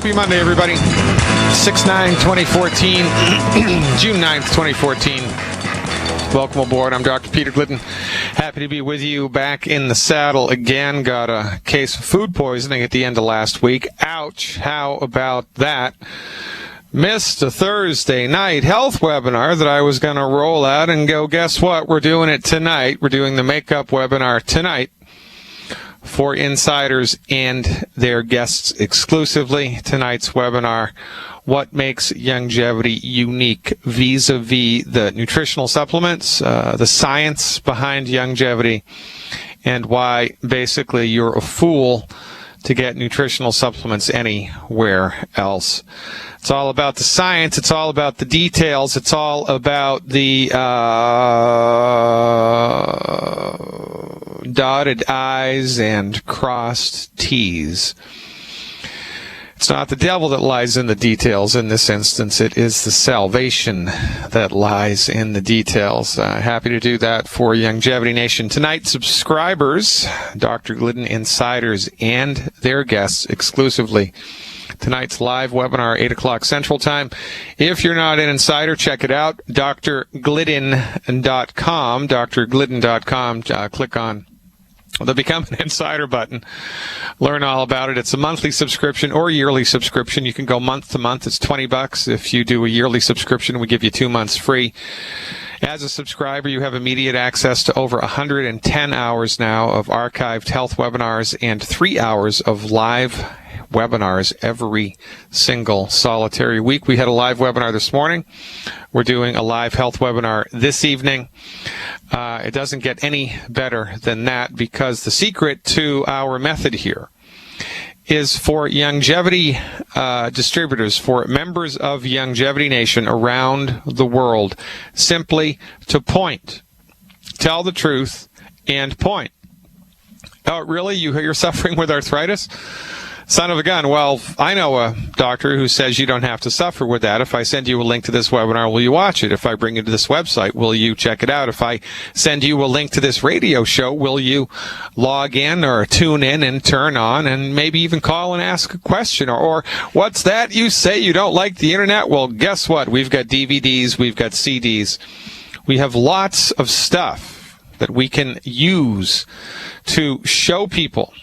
Happy Monday, everybody. 6/9/2014, June 9th, 2014. Welcome aboard. I'm Dr. Peter Glidden. Happy to be with you back in the saddle again. Got a case of food poisoning at the end of last week. Ouch. How about that? Missed a Thursday night health webinar that I was going to roll out and go, guess what? We're doing it tonight. We're doing the makeup webinar tonight for insiders and their guests exclusively. Tonight's webinar, what makes Youngevity unique vis-a-vis the nutritional supplements, the science behind Youngevity, and why basically you're a fool to get nutritional supplements anywhere else. It's all about the science. It's all about the details. It's all about the dotted I's and crossed T's. It's not the devil that lies in the details in this instance. It is the salvation that lies in the details. Happy to do that for Youngevity Nation. Tonight, subscribers, Dr. Glidden insiders, and their guests exclusively. Tonight's live webinar, 8 o'clock Central Time. If you're not an insider, check it out, drglidden.com, drglidden.com. Click on the Become an Insider button. Learn all about it. It's a monthly subscription or yearly subscription. You can go month to month. It's $20. If you do a yearly subscription, we give you 2 months free. As a subscriber, you have immediate access to over 110 hours now of archived health webinars and 3 hours of live webinars every single solitary week. We had a live webinar this morning. We're doing a live health webinar this evening. It doesn't get any better than that, because the secret to our method here is for Youngevity distributors, for members of Youngevity Nation around the world, simply to point, tell the truth, and point. Oh, really? You're suffering with arthritis? Son of a gun. Well, I know a doctor who says you don't have to suffer with that. If I send you a link to this webinar, will you watch it? If I bring you to this website, will you check it out? If I send you a link to this radio show, will you log in or tune in and turn on and maybe even call and ask a question? Or what's that? You say you don't like the internet? Well, guess what? We've got DVDs, we've got CDs. We have lots of stuff that we can use to show people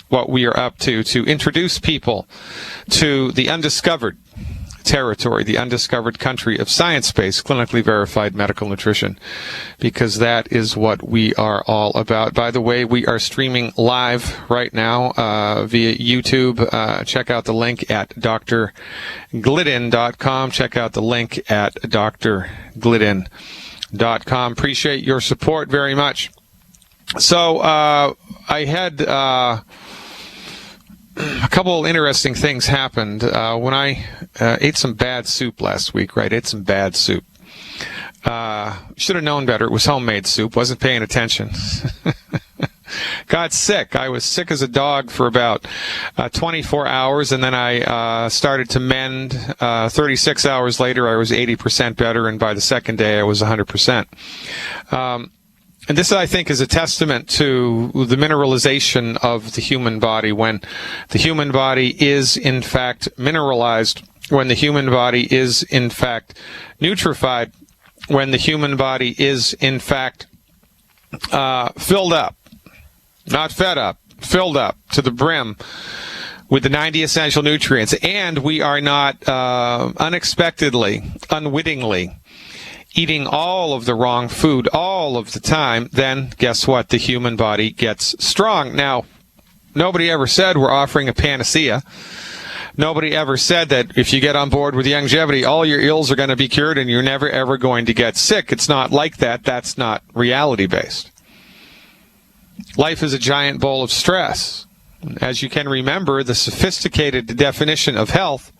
what we are up to introduce people to the undiscovered territory, the undiscovered country of science-based, clinically verified medical nutrition, because that is what we are all about. By the way, we are streaming live right now via YouTube. Check out the link at drglidden.com. Check out the link at drglidden.com. Appreciate your support very much. So I had a couple interesting things happened when I ate some bad soup last week, right? Ate some bad soup. Should have known better. It was homemade soup. Wasn't paying attention. Got sick. I was sick as a dog for about 24 hours, and then I started to mend. 36 hours later, I was 80% better, and by the second day, I was 100%. And this, I think, is a testament to the mineralization of the human body. When the human body is, in fact, mineralized, when the human body is, in fact, nutrified, when the human body is, in fact, filled up, not fed up, filled up to the brim with the 90 essential nutrients, and we are not unexpectedly, unwittingly eating all of the wrong food all of the time, then guess what? The human body gets strong. Now, nobody ever said we're offering a panacea. Nobody ever said that if you get on board with Youngevity, all your ills are going to be cured and you're never, ever going to get sick. It's not like that. That's not reality-based. Life is a giant bowl of stress. As you can remember, the sophisticated definition of health,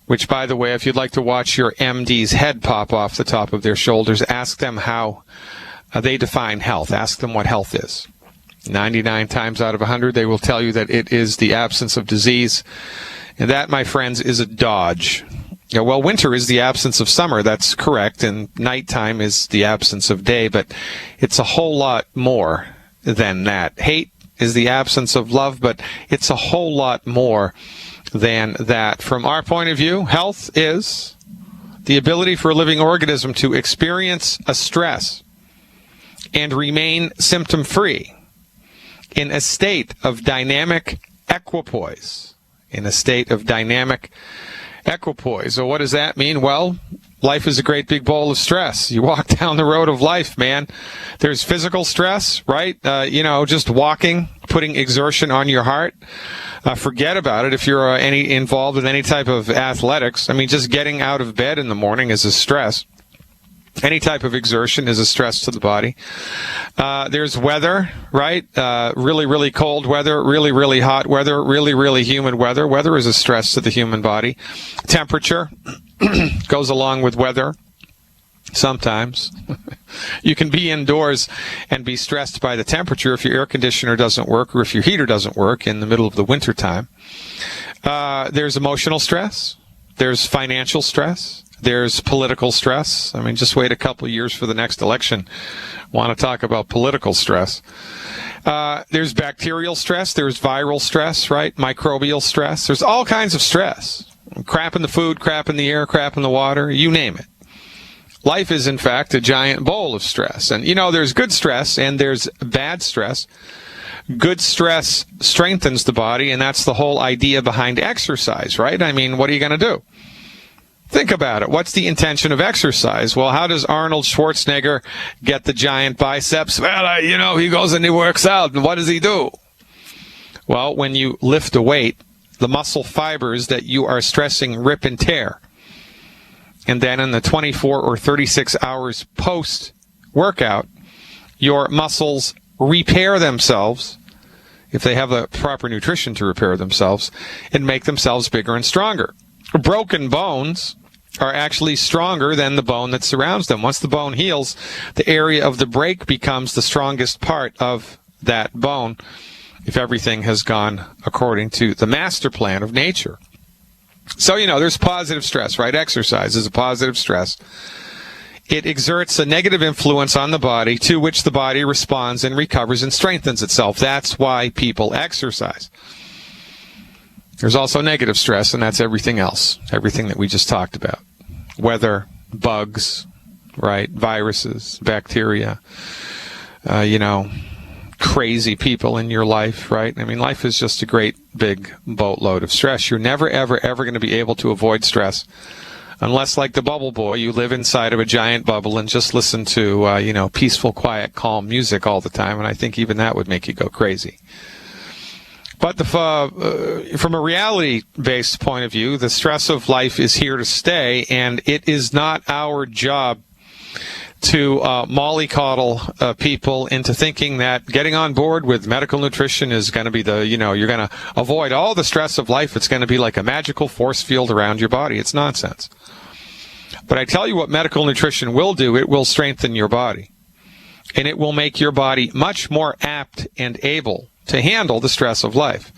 which, by the way, if you'd like to watch your MD's head pop off the top of their shoulders, ask them how they define health. Ask them what health is. 99 times out of 100, they will tell you that it is the absence of disease. And that, my friends, is a dodge. Yeah, well, winter is the absence of summer. That's correct. And nighttime is the absence of day. But it's a whole lot more than that. Hate is the absence of love, but it's a whole lot more than that. From our point of view, health is the ability for a living organism to experience a stress and remain symptom-free in a state of dynamic equipoise. In a state of dynamic equipoise. So what does that mean? Well, life is a great big bowl of stress. You walk down the road of life, man. There's physical stress, right? Just walking, putting exertion on your heart. Forget about it if you're involved with any type of athletics. I mean, just getting out of bed in the morning is a stress. Any type of exertion is a stress to the body. There's weather, right? Really, really cold weather, really, really hot weather, really, really humid weather. Weather is a stress to the human body. Temperature goes along with weather. Sometimes you can be indoors and be stressed by the temperature if your air conditioner doesn't work or if your heater doesn't work in the middle of the winter time. There's emotional stress. There's financial stress. There's political stress. I mean, just wait a couple of years for the next election. Want to talk about political stress. There's bacterial stress. There's viral stress, right? Microbial stress. There's all kinds of stress. Crap in the food, crap in the air, crap in the water, you name it. Life is, in fact, a giant bowl of stress. And, there's good stress and there's bad stress. Good stress strengthens the body, and that's the whole idea behind exercise, right? I mean, what are you going to do? Think about it. What's the intention of exercise? Well, how does Arnold Schwarzenegger get the giant biceps? Well, he goes and he works out. And what does he do? Well, when you lift a weight, the muscle fibers that you are stressing rip and tear. And then in the 24 or 36 hours post-workout, your muscles repair themselves, if they have the proper nutrition to repair themselves, and make themselves bigger and stronger. Broken bones are actually stronger than the bone that surrounds them. Once the bone heals, the area of the break becomes the strongest part of that bone, if everything has gone according to the master plan of nature. So, there's positive stress, right? Exercise is a positive stress. It exerts a negative influence on the body, to which the body responds and recovers and strengthens itself. That's why people exercise. There's also negative stress, and that's everything else, everything that we just talked about. Weather, bugs, right? Viruses, bacteria, crazy people in your life, right? I mean, life is just a great big boatload of stress. You're never, ever, ever going to be able to avoid stress unless, like the Bubble Boy, you live inside of a giant bubble and just listen to, peaceful, quiet, calm music all the time. And I think even that would make you go crazy. But from a reality-based point of view, the stress of life is here to stay, and it is not our job to mollycoddle people into thinking that getting on board with medical nutrition is going to be you're going to avoid all the stress of life. It's going to be like a magical force field around your body. It's nonsense. But I tell you what medical nutrition will do. It will strengthen your body, and it will make your body much more apt and able to handle the stress of life.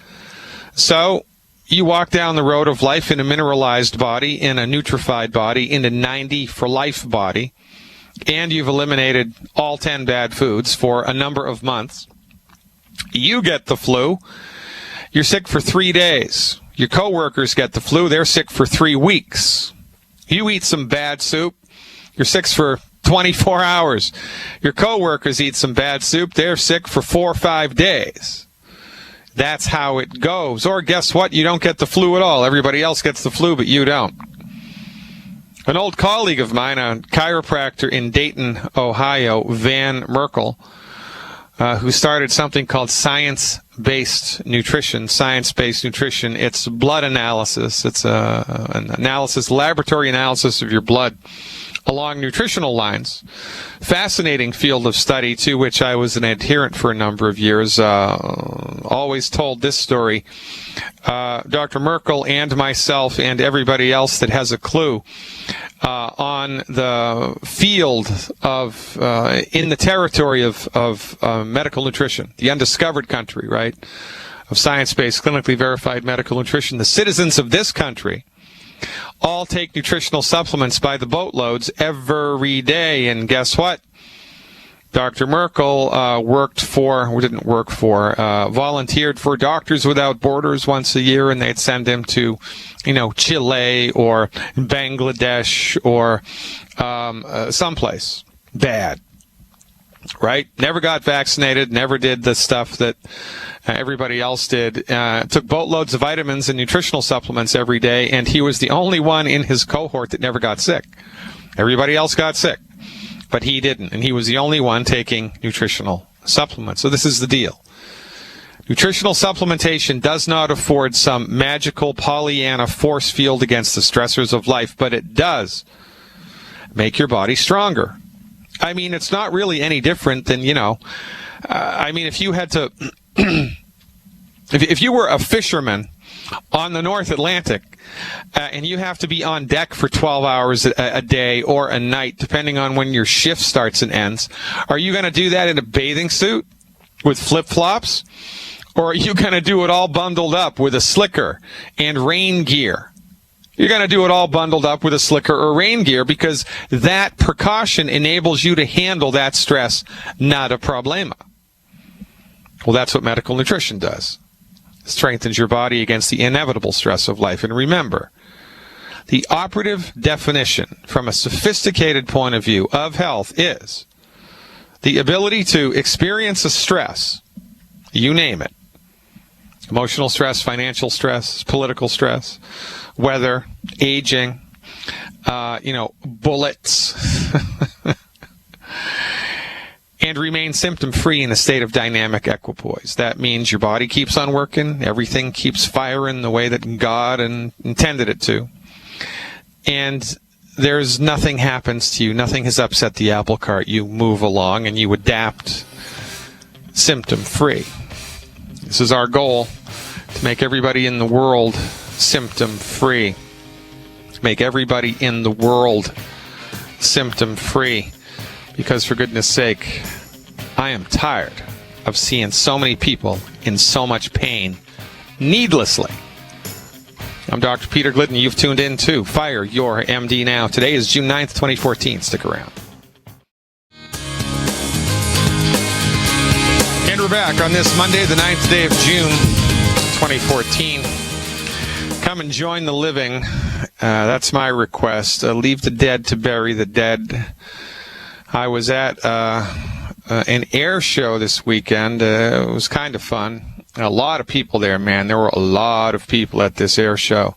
So you walk down the road of life in a mineralized body, in a nutrified body, in a 90 for life body, and you've eliminated all 10 bad foods for a number of months. You get the flu. You're sick for 3 days. Your coworkers get the flu. They're sick for 3 weeks. You eat some bad soup. You're sick for 24 hours. Your coworkers eat some bad soup. They're sick for 4 or 5 days. That's how it goes. Or guess what? You don't get the flu at all. Everybody else gets the flu, but you don't. An old colleague of mine, a chiropractor in Dayton, Ohio, Van Merkel, who started something called science-based nutrition. Science-based nutrition, it's blood analysis. It's an analysis, laboratory analysis of your blood along nutritional lines. Fascinating field of study to which I was an adherent for a number of years. Always told this story. Dr. Merkel and myself and everybody else that has a clue on the field of, in the territory of medical nutrition, the undiscovered country, right, of science-based, clinically verified medical nutrition. The citizens of this country all take nutritional supplements by the boatloads every day. And guess what? Dr. Merkel volunteered for Doctors Without Borders once a year, and they'd send him to, Chile or Bangladesh or someplace bad, right? Never got vaccinated, never did the stuff that everybody else did. Took boatloads of vitamins and nutritional supplements every day, and he was the only one in his cohort that never got sick. Everybody else got sick, but he didn't, and he was the only one taking nutritional supplements. So this is the deal. Nutritional supplementation does not afford some magical Pollyanna force field against the stressors of life, but it does make your body stronger. I mean, it's not really any different than, if you had to, if you were a fisherman on the North Atlantic, and you have to be on deck for 12 hours a day or a night, depending on when your shift starts and ends, are you going to do that in a bathing suit with flip-flops? Or are you going to do it all bundled up with a slicker and rain gear? You're going to do it all bundled up with a slicker or rain gear because that precaution enables you to handle that stress, not a problema. Well, that's what medical nutrition does. It strengthens your body against the inevitable stress of life. And remember, the operative definition from a sophisticated point of view of health is the ability to experience a stress, you name it, emotional stress, financial stress, political stress, weather, aging, bullets, and remain symptom-free in a state of dynamic equipoise. That means your body keeps on working, everything keeps firing the way that God intended it to, and there's nothing happens to you, nothing has upset the apple cart. You move along and you adapt symptom-free. This is our goal, to make everybody in the world symptom-free. Make everybody in the world symptom-free. Because for goodness sake, I am tired of seeing so many people in so much pain needlessly. I'm Dr. Peter Glidden. You've tuned in to Fire Your MD Now. Today is June 9th, 2014. Stick around. And we're back on this Monday, the 9th day of June, 2014. Come and join the living. That's my request. Leave the dead to bury the dead. I was at an air show this weekend. It was kind of fun. A lot of people there, man. There were a lot of people at this air show.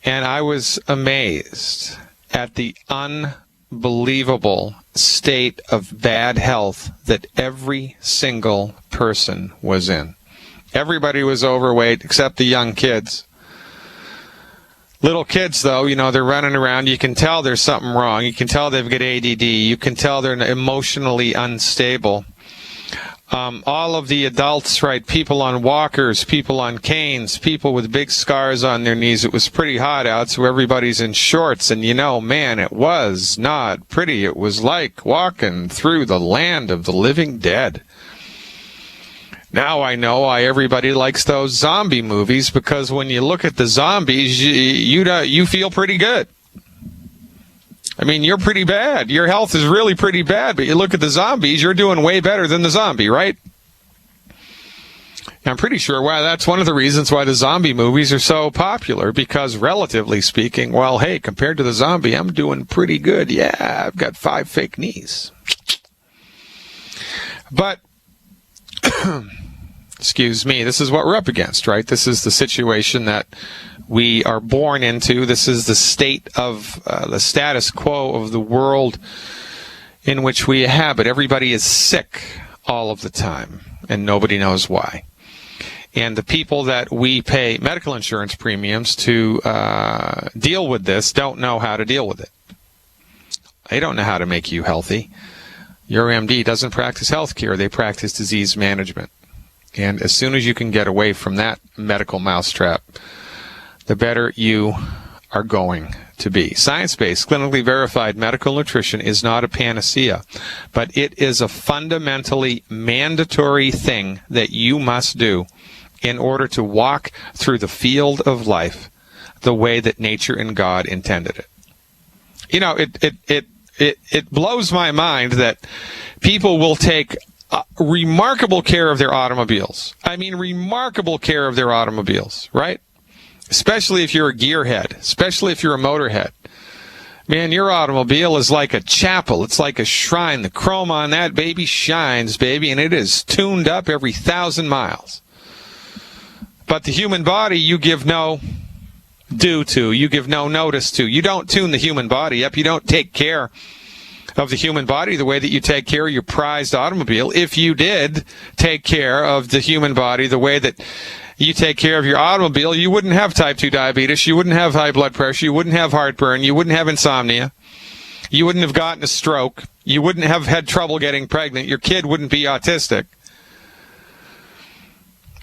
And I was amazed at the unbelievable state of bad health that every single person was in. Everybody was overweight except the young kids. Little kids, though, they're running around. You can tell there's something wrong. You can tell they've got ADD. You can tell they're emotionally unstable. All of the adults, right, people on walkers, people on canes, people with big scars on their knees. It was pretty hot out, so everybody's in shorts. And, man, it was not pretty. It was like walking through the land of the living dead. Now I know why everybody likes those zombie movies, because when you look at the zombies, you feel pretty good. I mean, you're pretty bad. Your health is really pretty bad, but you look at the zombies, you're doing way better than the zombie, right? I'm pretty sure that's one of the reasons why the zombie movies are so popular, because relatively speaking, well, hey, compared to the zombie, I'm doing pretty good. Yeah, I've got 5 fake knees. But excuse me, this is what we're up against, right? This is the situation that we are born into. This is the state of the status quo of the world in which we inhabit. Everybody is sick all of the time, and nobody knows why. And the people that we pay medical insurance premiums to deal with this don't know how to deal with it. They don't know how to make you healthy. Your MD doesn't practice health care. They practice disease management. And as soon as you can get away from that medical mousetrap, the better you are going to be. Science-based, clinically verified medical nutrition is not a panacea, but it is a fundamentally mandatory thing that you must do in order to walk through the field of life the way that nature and God intended it. it blows my mind that people will take remarkable care of their automobiles. I mean, remarkable care of their automobiles, right? Especially if you're a gearhead, especially if you're a motorhead. Man, your automobile is like a chapel. It's like a shrine. The chrome on that baby shines, baby, and it is tuned up every 1,000 miles. But the human body, you give no due to. You give no notice to. You don't tune the human body up. You don't take care of the human body the way that you take care of your prized automobile. If you did take care of the human body the way that you take care of your automobile, you wouldn't have type 2 diabetes, you wouldn't have high blood pressure, you wouldn't have heartburn, you wouldn't have insomnia, you wouldn't have gotten a stroke, you wouldn't have had trouble getting pregnant, your kid wouldn't be autistic.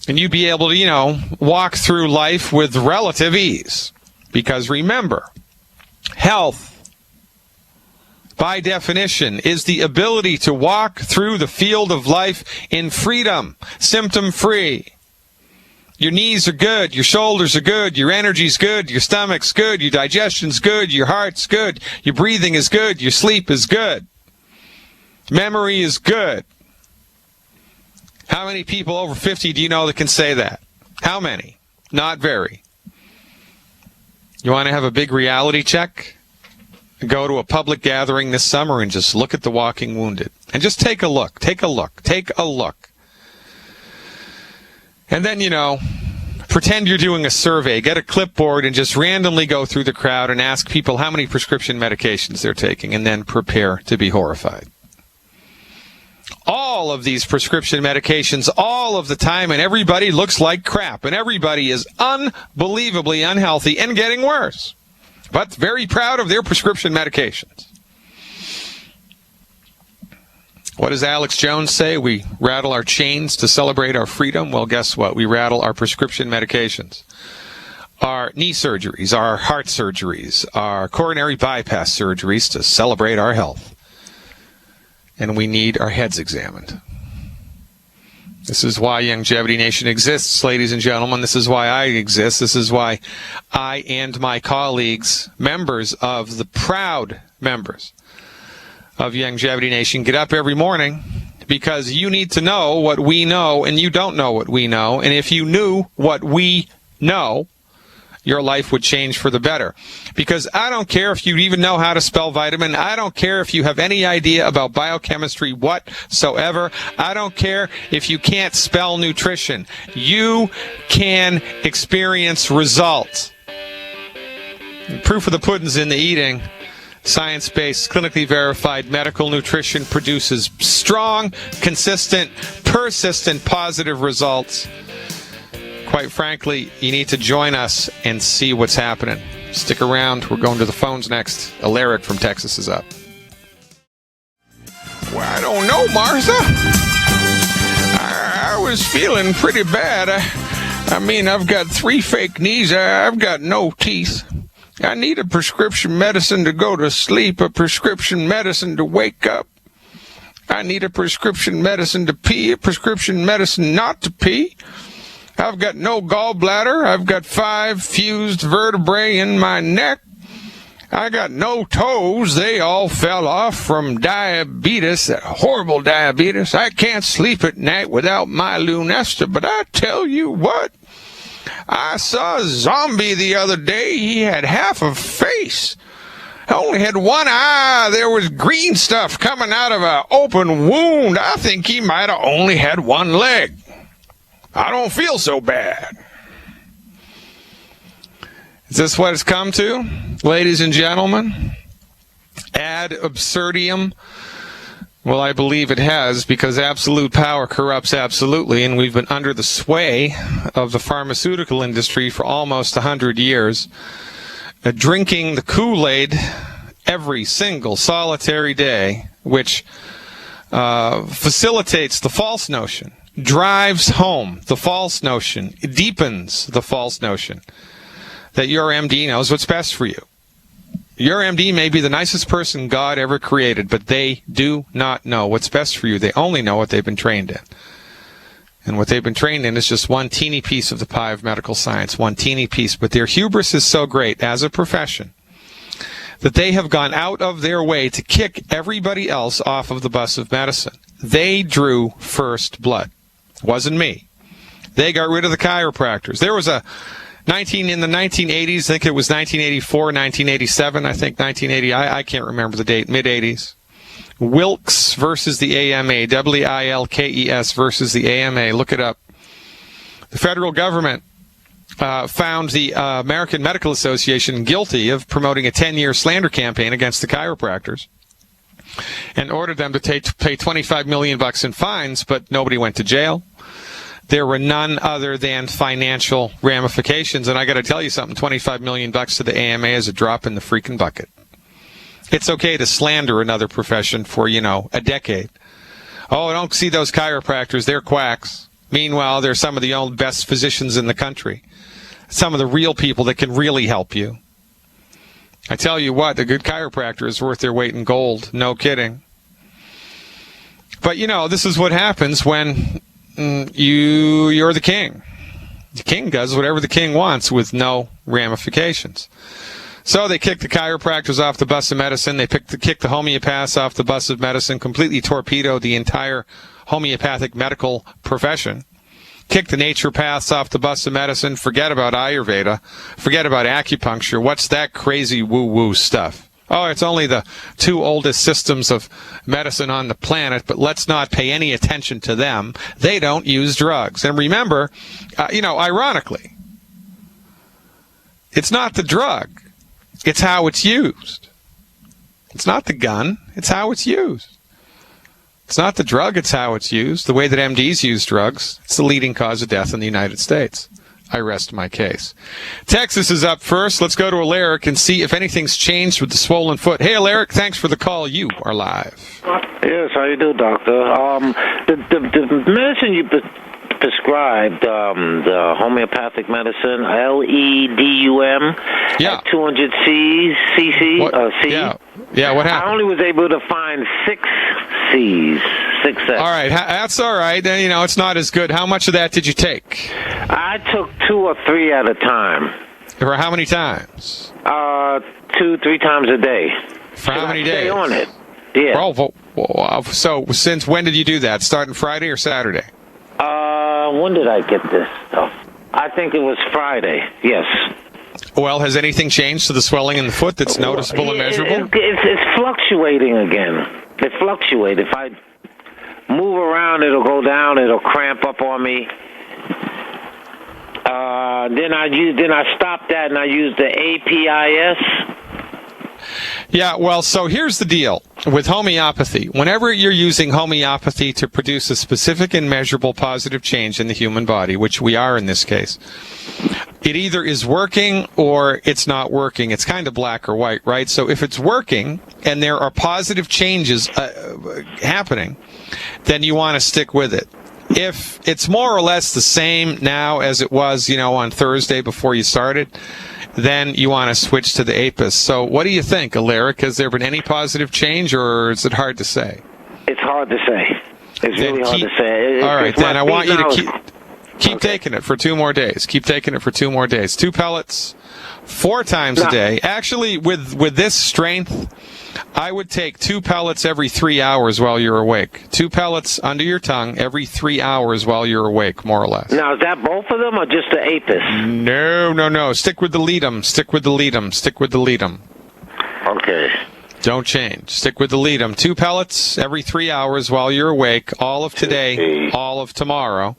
And you'd be able to, walk through life with relative ease. Because remember, health, by definition, is the ability to walk through the field of life in freedom, symptom-free. Your knees are good, your shoulders are good, your energy's good, your stomach's good, your digestion's good, your heart's good, your breathing is good, your sleep is good. Memory is good. How many people over 50 do you know that can say that? How many? Not very. You want to have a big reality check? Go to a public gathering this summer and just look at the walking wounded. And just take a look. Take a look. Take a look. And then, pretend you're doing a survey. Get a clipboard and just randomly go through the crowd and ask people how many prescription medications they're taking, and then prepare to be horrified. All of these prescription medications, all of the time, and everybody looks like crap, and everybody is unbelievably unhealthy and getting worse, but very proud of their prescription medications. What does Alex Jones say? We rattle our chains to celebrate our freedom. Well, guess what? We rattle our prescription medications. Our knee surgeries, our heart surgeries, our coronary bypass surgeries to celebrate our health. And we need our heads examined. This is why Longevity Nation exists, ladies and gentlemen. This is why I exist. This is why I and my colleagues, members of the proud members of Longevity Nation, get up every morning, because you need to know what we know, and you don't know what we know. And if you knew what we know, your life would change for the better. Because I don't care if you even know how to spell vitamin. I don't care if you have any idea about biochemistry whatsoever. I don't care if you can't spell nutrition. You can experience results. And proof of the pudding's in the eating. Science-based, clinically verified medical nutrition produces strong, consistent, persistent, positive results. Quite frankly, you need to join us and see what's happening. Stick around. We're going to the phones next. Alaric from Texas is up. Well, I don't know, Martha. I was feeling pretty bad. I mean, I've got 3 fake knees. I've got no teeth. I need a prescription medicine to go to sleep, a prescription medicine to wake up. I need a prescription medicine to pee, a prescription medicine not to pee. I've got no gallbladder. I've got 5 fused vertebrae in my neck. I got no toes. They all fell off from diabetes, that horrible diabetes. I can't sleep at night without my Lunesta, but I tell you what, I saw a zombie the other day. He had half a face. I only had one eye. There was green stuff coming out of an open wound. I think he might have only had one leg. I don't feel so bad. Is this what it's come to, ladies and gentlemen? Ad absurdum? Well, I believe it has, because absolute power corrupts absolutely, and we've been under the sway of the pharmaceutical industry for almost 100 years, drinking the Kool-Aid every single solitary day, which facilitates the false notion, drives home the false notion, deepens the false notion that your MD knows what's best for you. Your MD may be the nicest person God ever created, but they do not know what's best for you. They only know what they've been trained in. And what they've been trained in is just one teeny piece of the pie of medical science, one teeny piece. But their hubris is so great as a profession that they have gone out of their way to kick everybody else off of the bus of medicine. They drew first blood. Wasn't me. They got rid of the chiropractors. There was in the 1980s, I think it was 1984, 1987, I think 1980, I can't remember the date, mid-80s. Wilkes versus the AMA, Wilkes versus the AMA. Look it up. The federal government found the American Medical Association guilty of promoting a 10-year slander campaign against the chiropractors and ordered them to pay $25 million in fines, but nobody went to jail. There were none other than financial ramifications, and I got to tell you something, $25 million to the AMA is a drop in the freaking bucket. It's okay to slander another profession for, a decade. Oh, don't see those chiropractors, they're quacks. Meanwhile, they're some of the old best physicians in the country. Some of the real people that can really help you. I tell you what, a good chiropractor is worth their weight in gold. No kidding. But, this is what happens when you're the king. The king does whatever the king wants with no ramifications. So they kicked the chiropractors off the bus of medicine. They kicked the homeopaths off the bus of medicine, completely torpedoed the entire homeopathic medical profession. Kick the naturopaths off the bus of medicine. Forget about Ayurveda. Forget about acupuncture. What's that crazy woo-woo stuff? Oh, it's only the two oldest systems of medicine on the planet, but let's not pay any attention to them. They don't use drugs. And remember, ironically, it's not the drug. It's how it's used. It's not the gun. It's how it's used. It's not the drug, it's how it's used. The way that MDs use drugs, it's the leading cause of death in the United States. I rest my case. Texas is up first. Let's go to Alaric and see if anything's changed with the swollen foot. Hey, Alaric, thanks for the call. You are live. Yes, how you do, doctor? The medicine you prescribed, the homeopathic medicine, LEDUM, yeah. at 200 cc. Yeah, what happened? I only was able to find 6 Cs. 6 Cs. All right, that's all right. It's not as good. How much of that did you take? I took 2 or 3 at a time. For how many times? 2-3 times a day. For how many days? Stay on it. Yeah. So since when did you do that? Starting Friday or Saturday? When did I get this stuff? I think it was Friday. Yes. Well, has anything changed to the swelling in the foot that's noticeable and measurable? It's fluctuating again. It fluctuates. If I move around, it'll go down. It'll cramp up on me. Then I stopped that and I used the APIS. Yeah, well, so here's the deal with homeopathy. Whenever you're using homeopathy to produce a specific and measurable positive change in the human body, which we are in this case, it either is working or it's not working. It's kind of black or white, right? So if it's working and there are positive changes happening, then you want to stick with it. If it's more or less the same now as it was, on Thursday before you started, then you want to switch to the APIS. So what do you think, Alaric? Has there been any positive change, or is it hard to say? It's hard to say. It's really hard to say. All right, then I want you to keep taking it for 2 more days. Keep taking it for 2 more days. 2 pellets, 4 times a day. Actually, with this strength, I would take 2 pellets every 3 hours while you're awake. 2 pellets under your tongue every 3 hours while you're awake, more or less. Now, is that both of them or just the APIS? No. Stick with the Ledum. Okay. Don't change. Stick with the Ledum. 2 pellets every 3 hours while you're awake, all of today, all of tomorrow.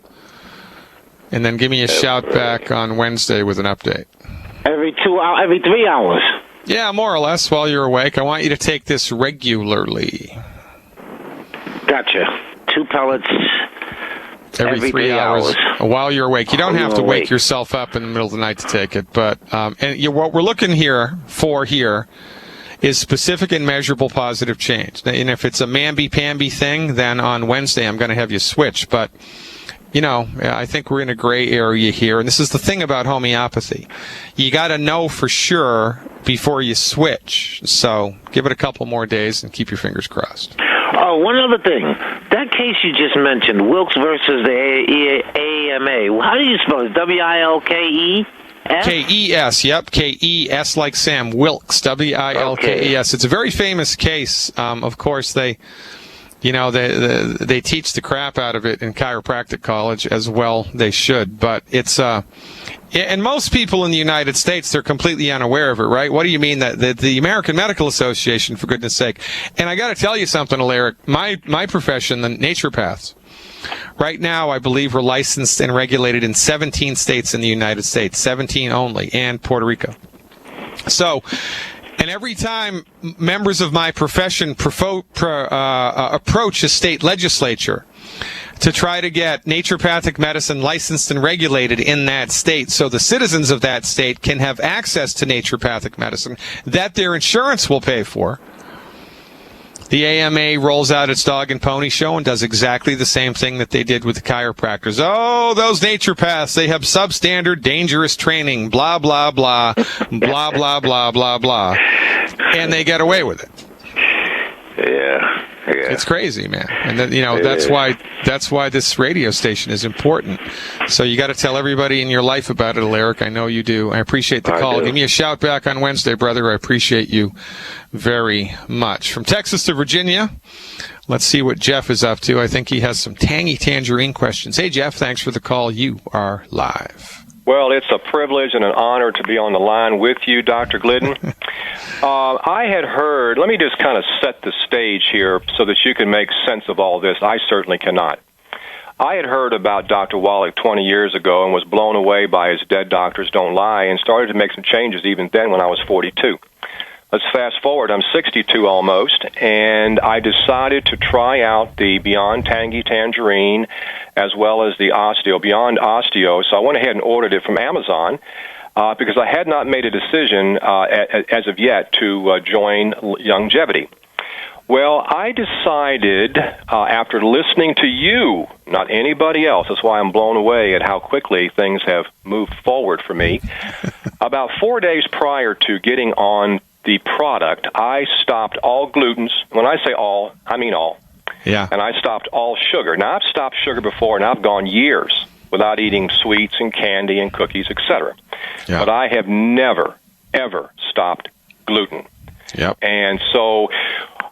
And then give me a shout back on Wednesday with an update. Every 3 hours? Yeah, more or less while you're awake. I want you to take this regularly. Gotcha. 2 pellets every 3 hours while you're awake. You don't have to wake yourself up in the middle of the night to take it, but what we're looking for here is specific and measurable positive change. And if it's a mamby-pamby thing, then on Wednesday I'm going to have you switch. But I think we're in a gray area here, and this is the thing about homeopathy. You got to know for sure before you switch. So give it a couple more days and keep your fingers crossed. Oh, one other thing. That case you just mentioned, Wilkes versus the AMA, how do you spell it? WILKE? K-E-S, yep, K-E-S like Sam, Wilkes, W-I-L-K-E-S. It's a very famous case. Of course, they teach the crap out of it in chiropractic college, as well they should. But it's, and most people in the United States, they're completely unaware of it, right? What do you mean that the American Medical Association, for goodness sake? And I got to tell you something, Alaric, my profession, the naturopaths, right now, I believe we're licensed and regulated in 17 states in the United States, 17 only, and Puerto Rico. So, and every time members of my profession approach a state legislature to try to get naturopathic medicine licensed and regulated in that state so the citizens of that state can have access to naturopathic medicine that their insurance will pay for, the AMA rolls out its dog and pony show and does exactly the same thing that they did with the chiropractors. Oh, those naturopaths, they have substandard, dangerous training, blah, blah, blah, blah, blah, blah, blah, blah. And they get away with it. Yeah. It's crazy, man. And then, that's why this radio station is important. So you got to tell everybody in your life about it, Alaric. I know you do. I appreciate the call. Give me a shout back on Wednesday, brother. I appreciate you very much. From Texas to Virginia, let's see what Jeff is up to. I think he has some tangy tangerine questions. Hey, Jeff, thanks for the call. You are live. Well, it's a privilege and an honor to be on the line with you, Dr. Glidden. I had heard, let me just kind of set the stage here so that you can make sense of all this. I certainly cannot. I had heard about Dr. Wallach 20 years ago and was blown away by his Dead Doctors Don't Lie and started to make some changes even then when I was 42. Let's fast forward. I'm 62 almost, and I decided to try out the Beyond Tangy Tangerine as well as the Osteo, Beyond Osteo. So I went ahead and ordered it from Amazon because I had not made a decision as of yet to join Youngevity. Well, I decided after listening to you, not anybody else, that's why I'm blown away at how quickly things have moved forward for me. About 4 days prior to getting on the product, I stopped all glutens. When I say all, I mean all. Yeah. And I stopped all sugar. Now, I've stopped sugar before, and I've gone years without eating sweets and candy and cookies, etc. Yeah. But I have never, ever stopped gluten. Yep. And so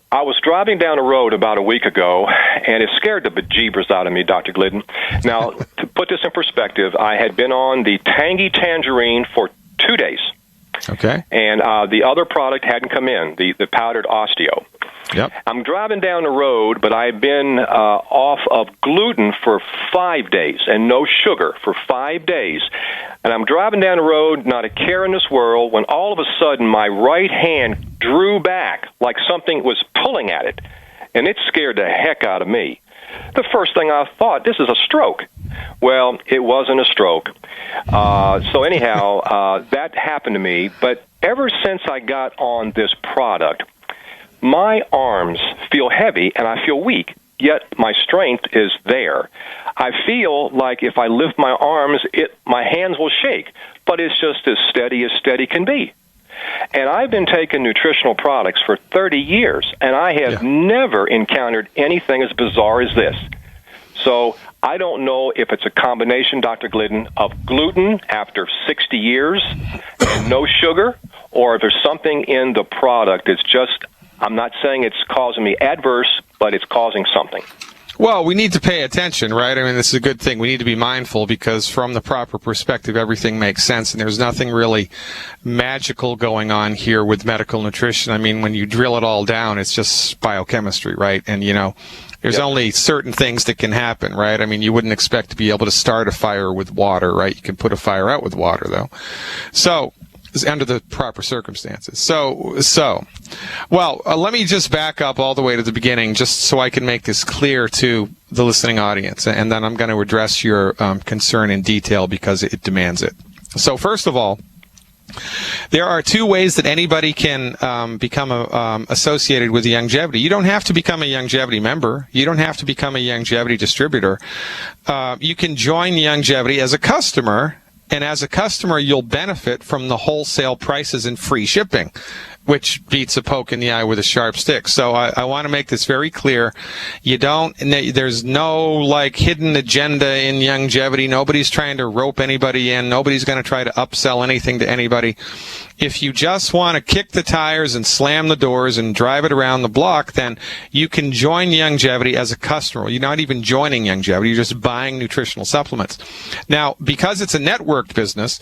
I was driving down a road about a week ago, and it scared the bejeebers out of me, Dr. Glidden. Now, to put this in perspective, I had been on the Tangy Tangerine for 2 days. Okay. And the other product hadn't come in, the powdered Osteo. Yep. I'm driving down the road, but I've been off of gluten for 5 days and no sugar for 5 days. And I'm driving down the road, not a care in this world, when all of a sudden my right hand drew back like something was pulling at it. And it scared the heck out of me. The first thing I thought, this is a stroke. Well, it wasn't a stroke. So anyhow, that happened to me. But ever since I got on this product, my arms feel heavy and I feel weak, yet my strength is there. I feel like if I lift my arms, my hands will shake, but it's just as steady can be. And I've been taking nutritional products for 30 years, and I have never encountered anything as bizarre as this. So I don't know if it's a combination, Dr. Glidden, of gluten after 60 years and no sugar, or if there's something in the product that's just, I'm not saying it's causing me adverse, but it's causing something. Well, we need to pay attention, right? I mean, this is a good thing. We need to be mindful because from the proper perspective, everything makes sense, and there's nothing really magical going on here with medical nutrition. I mean, when you drill it all down, it's just biochemistry, right? And, there's only certain things that can happen, right? I mean, you wouldn't expect to be able to start a fire with water, right? You can put a fire out with water, though. So, under the proper circumstances. Well, let me just back up all the way to the beginning just so I can make this clear to the listening audience, and then I'm going to address your concern in detail because it demands it. So first of all, there are two ways that anybody can become associated with Youngevity. You don't have to become a Youngevity member. You don't have to become a Youngevity distributor. You can join Youngevity as a customer, and as a customer, you'll benefit from the wholesale prices and free shipping. which beats a poke in the eye with a sharp stick. So I want to make this very clear. There's no like hidden agenda in Youngevity. Nobody's trying to rope anybody in. Nobody's going to try to upsell anything to anybody. If you just want to kick the tires and slam the doors and drive it around the block, then you can join Youngevity as a customer. You're not even joining Youngevity. You're just buying nutritional supplements. Now, because it's a networked business,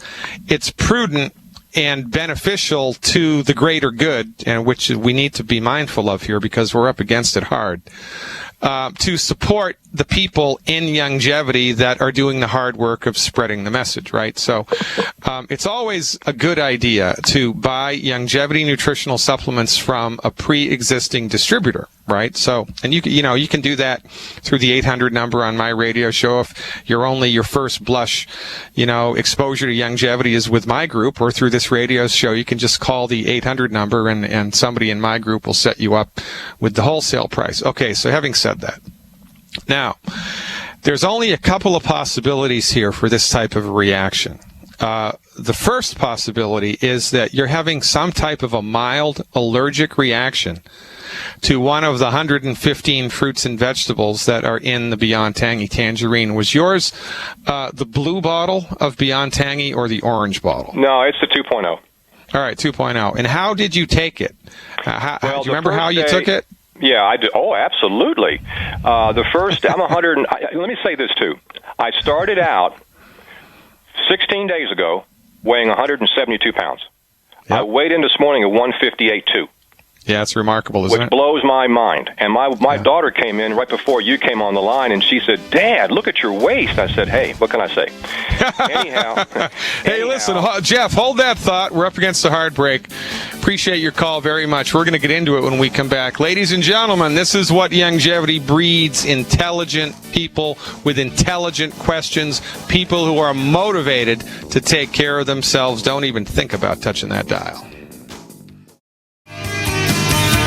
it's prudent and beneficial to the greater good, and which we need to be mindful of here because we're up against it hard, to support the people in Youngevity that are doing the hard work of spreading the message, right? So it's always a good idea to buy Youngevity nutritional supplements from a pre-existing distributor, right? So, and you can do that through the 800 number on my radio show. If your first blush, exposure to Youngevity is with my group or through this radio show, you can just call the 800 number and somebody in my group will set you up with the wholesale price. Okay, so having said that, now, there's only a couple of possibilities here for this type of a reaction. The first possibility is that you're having some type of a mild allergic reaction to one of the 115 fruits and vegetables that are in the Beyond Tangy Tangerine. Was yours the blue bottle of Beyond Tangy or the orange bottle? No, it's the 2.0. All right, 2.0. And how did you take it? Do you remember how you took it? Yeah, I do. Oh, absolutely. The first, let me say this too. I started out 16 days ago weighing 172 pounds. Yep. I weighed in this morning at 158.2. Yeah, it's remarkable, isn't it? Which blows my mind. And my daughter came in right before you came on the line, and she said, "Dad, look at your waist." I said, "Hey, what can I say?" Hey, listen, Jeff, hold that thought. We're up against a hard break. Appreciate your call very much. We're going to get into it when we come back. Ladies and gentlemen, this is what Youngevity breeds: intelligent people with intelligent questions, people who are motivated to take care of themselves. Don't even think about touching that dial.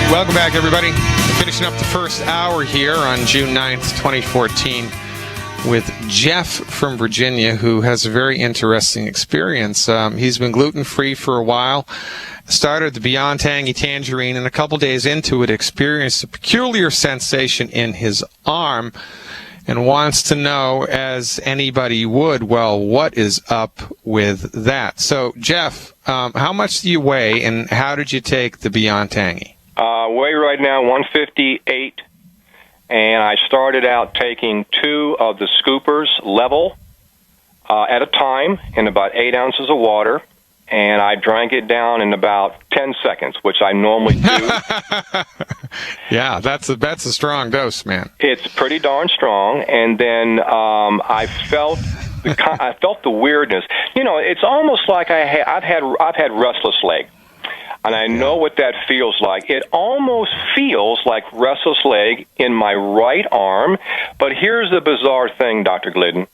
Welcome back, everybody. We're finishing up the first hour here on June 9th, 2014, with Jeff from Virginia, who has a very interesting experience. He's been gluten-free for a while, started the Beyond Tangy Tangerine, and a couple days into it experienced a peculiar sensation in his arm and wants to know, as anybody would, well, what is up with that? So, Jeff, how much do you weigh, and how did you take the Beyond Tangy? Weigh right now 158, and I started out taking 2 of the scoopers level at a time in about 8 ounces of water, and I drank it down in about 10 seconds, which I normally do. Yeah, that's a strong dose, man. It's pretty darn strong, and then I felt the weirdness. It's almost like I've had restless leg. And I know what that feels like. It almost feels like restless leg in my right arm. But here's the bizarre thing, Dr. Glidden.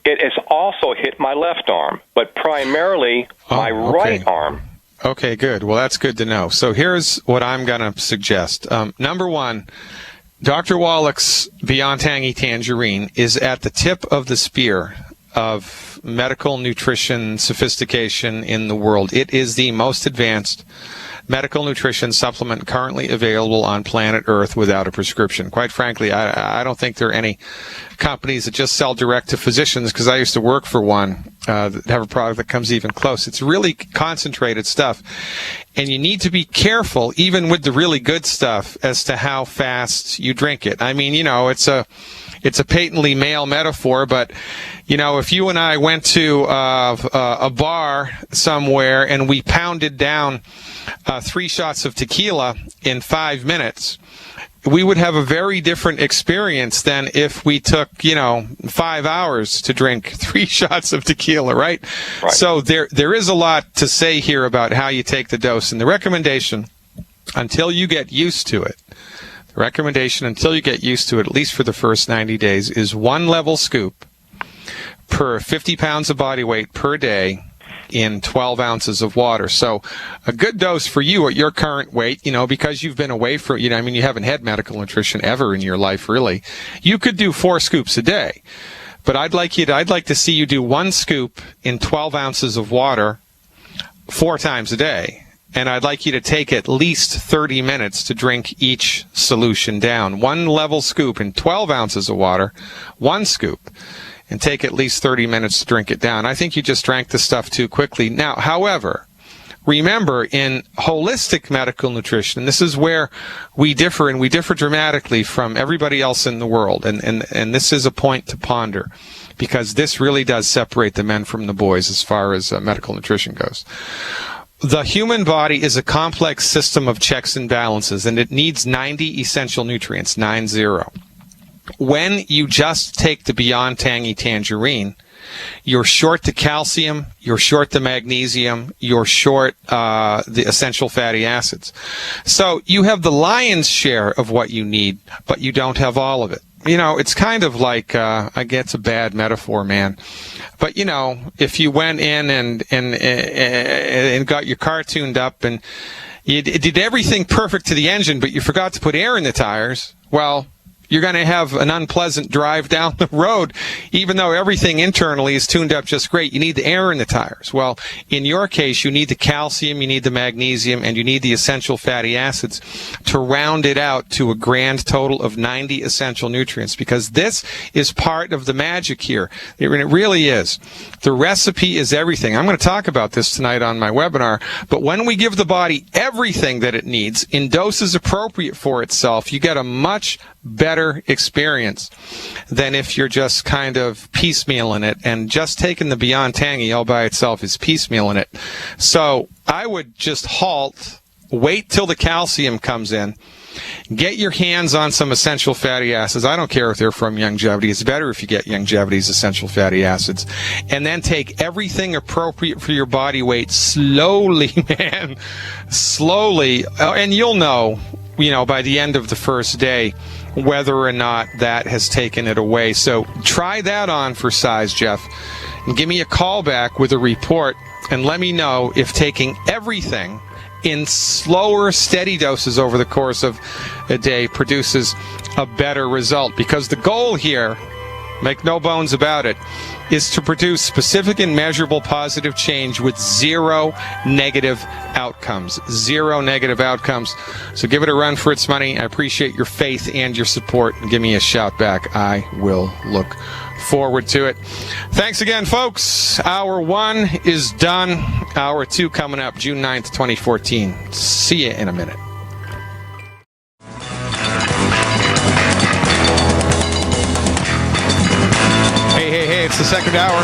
It has also hit my left arm, but primarily my right arm. Okay, good. Well, that's good to know. So here's what I'm going to suggest. Number one, Dr. Wallach's Beyond Tangy Tangerine is at the tip of the spear of medical nutrition sophistication in the world. It is the most advanced medical nutrition supplement currently available on planet Earth without a prescription. Quite frankly, I don't think there are any companies that just sell direct to physicians, because I used to work for one that have a product that comes even close. It's really concentrated stuff, and you need to be careful, even with the really good stuff, as to how fast you drink it. I mean, it's a patently male metaphor, but if you and I went to a bar somewhere and we pounded down 3 shots of tequila in 5 minutes, we would have a very different experience than if we took 5 hours to drink 3 shots of tequila, right? So there is a lot to say here about how you take the dose, and the recommendation, until you get used to it, at least for the first 90 days, is 1 level scoop per 50 pounds of body weight per day in 12 ounces of water. So a good dose for you at your current weight, because you've been away for, you haven't had medical nutrition ever in your life, really. You could do 4 scoops a day. But I'd like to see you do 1 scoop in 12 ounces of water 4 times a day. and I'd like you to take at least 30 minutes to drink each solution down. 1 level scoop in 12 ounces of water, 1 scoop, and take at least 30 minutes to drink it down. I think you just drank the stuff too quickly. Now, however, remember, in holistic medical nutrition, this is where we differ, and we differ dramatically from everybody else in the world, and this is a point to ponder, because this really does separate the men from the boys as far as medical nutrition goes. The human body is a complex system of checks and balances, and it needs 90 essential nutrients, 90. When you just take the Beyond Tangy Tangerine, you're short the calcium, you're short the magnesium, you're short the essential fatty acids. So you have the lion's share of what you need, but you don't have all of it. You know, it's kind of like, I guess it's a bad metaphor, man. But, you know, if you went in and got your car tuned up and you did everything perfect to the engine, but you forgot to put air in the tires, well, you're going to have an unpleasant drive down the road, even though everything internally is tuned up just great. You need the air in the tires. Well, in your case, you need the calcium, you need the magnesium, and you need the essential fatty acids to round it out to a grand total of 90 essential nutrients, because this is part of the magic here. It really is. The recipe is everything. I'm going to talk about this tonight on my webinar, but when we give the body everything that it needs in doses appropriate for itself, you get a much better experience than if you're just kind of piecemealing it, and just taking the Beyond Tangy all by itself is piecemealing it. So I would just halt, wait till the calcium comes in, get your hands on some essential fatty acids. I don't care if they're from Youngevity. It's better if you get Youngevity's essential fatty acids. And then take everything appropriate for your body weight slowly, man, slowly. And you'll know, by the end of the first day, whether or not that has taken it away. So try that on for size, Jeff, and give me a call back with a report, and let me know if taking everything in slower, steady doses over the course of a day produces a better result. Because the goal here, make no bones about it, is to produce specific and measurable positive change with zero negative outcomes. Zero negative outcomes. So give it a run for its money. I appreciate your faith and your support. Give me a shout back. I will look forward to it. Thanks again, folks. Hour 1 is done. Hour 2 coming up June 9th, 2014. See you in a minute. Hey, it's the second hour.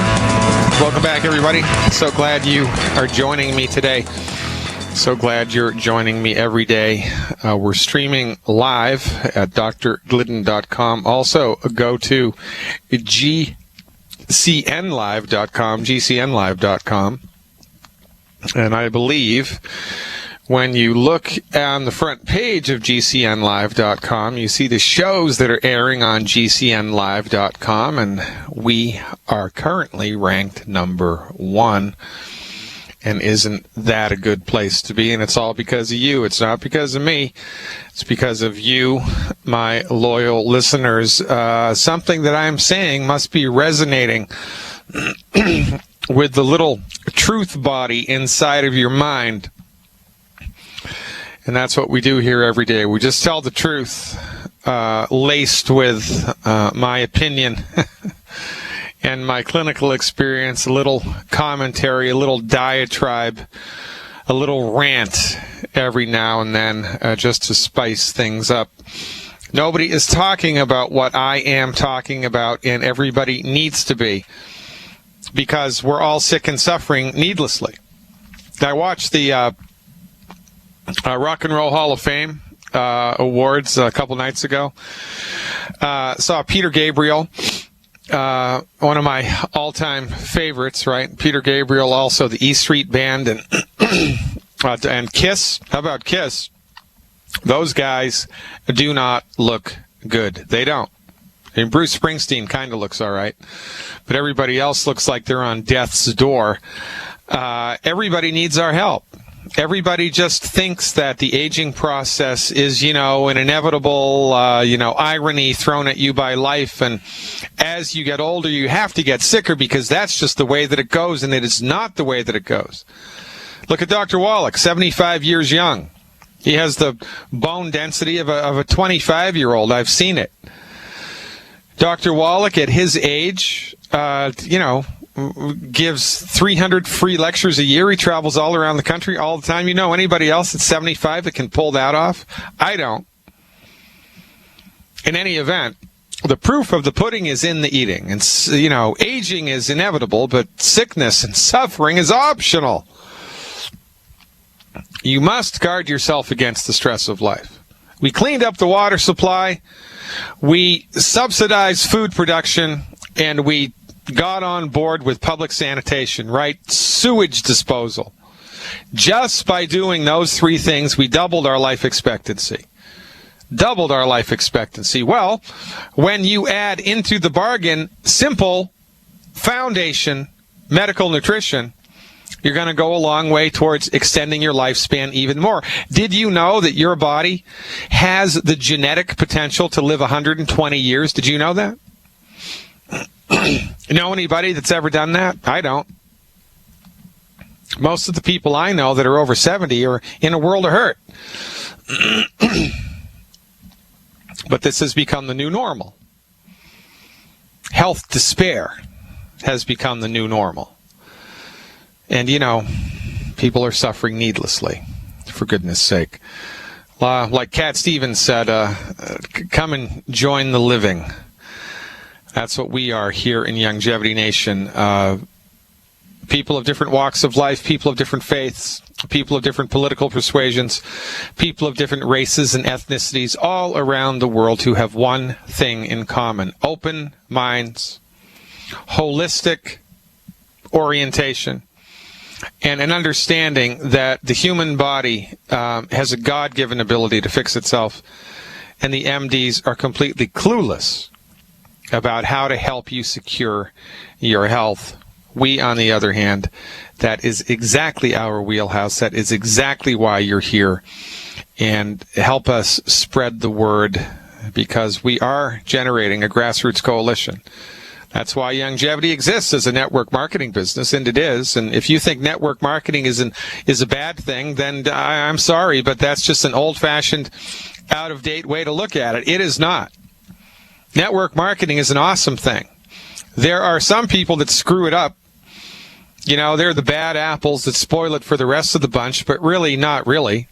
Welcome back, everybody. So glad you are joining me today. So glad you're joining me every day. We're streaming live at drglidden.com. Also, go to gcnlive.com, and I believe when you look on the front page of GCNlive.com, you see the shows that are airing on GCNlive.com, and we are currently ranked number 1. And isn't that a good place to be? And it's all because of you. It's not because of me. It's because of you, my loyal listeners. Something that I'm saying must be resonating with the little truth body inside of your mind. And that's what we do here every day. We just tell the truth, laced with my opinion and my clinical experience, a little commentary, a little diatribe, a little rant every now and then, just to spice things up. Nobody is talking about what I am talking about, and everybody needs to be, because we're all sick and suffering needlessly. I watched the Rock and Roll Hall of Fame awards a couple nights ago. Saw Peter Gabriel, one of my all-time favorites, right? Peter Gabriel, also the E Street Band, and Kiss. How about Kiss? Those guys do not look good. They don't. And Bruce Springsteen kind of looks all right, but everybody else looks like they're on death's door. Everybody needs our help. Everybody just thinks that the aging process is, an inevitable, irony thrown at you by life. And as you get older, you have to get sicker because that's just the way that it goes. And it is not the way that it goes. Look at Dr. Wallach, 75 years young. He has the bone density of a 25-year-old. I've seen it. Dr. Wallach, at his age, gives 300 free lectures a year. He travels all around the country all the time. You know anybody else at 75 that can pull that off? I don't. In any event, the proof of the pudding is in the eating. And, aging is inevitable, but sickness and suffering is optional. You must guard yourself against the stress of life. We cleaned up the water supply. We subsidized food production, and we got on board with public sanitation, right? Sewage disposal. Just by doing those three things, we doubled our life expectancy. Doubled our life expectancy. Well, when you add into the bargain simple foundation medical nutrition, you're going to go a long way towards extending your lifespan even more. Did you know that your body has the genetic potential to live 120 years? Did you know that? Know anybody that's ever done that? I don't. Most of the people I know that are over 70 are in a world of hurt. But this has become the new normal. Health despair has become the new normal. And, people are suffering needlessly, for goodness sake. Like Cat Stevens said, come and join the living. That's what we are here in Longevity Nation. People of different walks of life, people of different faiths, people of different political persuasions, people of different races and ethnicities all around the world who have one thing in common: open minds, holistic orientation, and an understanding that the human body has a God-given ability to fix itself, and the MDs are completely clueless about how to help you secure your health. We, on the other hand, that is exactly our wheelhouse. That is exactly why you're here. And help us spread the word, because we are generating a grassroots coalition. That's why Longevity exists as a network marketing business, and it is. And if you think network marketing is a bad thing, then I'm sorry, but that's just an old-fashioned, out-of-date way to look at it. It is not. Network marketing is an awesome thing. There are some people that screw it up. They're the bad apples that spoil it for the rest of the bunch, but really, not really.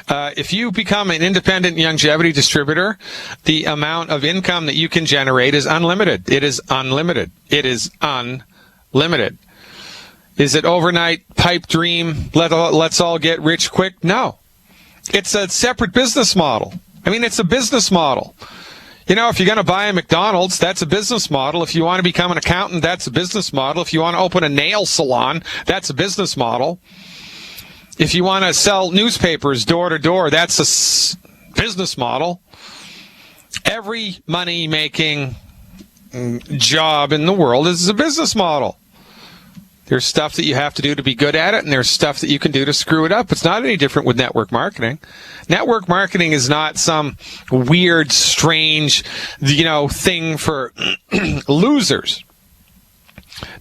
If you become an independent longevity distributor, the amount of income that you can generate is unlimited. It is unlimited. It is unlimited. Is it overnight pipe dream, let's all get rich quick? No. It's a separate business model. It's a business model. If you're going to buy a McDonald's, that's a business model. If you want to become an accountant, that's a business model. If you want to open a nail salon, that's a business model. If you want to sell newspapers door to door, that's a business model. Every money-making job in the world is a business model. There's stuff that you have to do to be good at it, and there's stuff that you can do to screw it up. It's not any different with network marketing. Network marketing is not some weird, strange, thing for losers.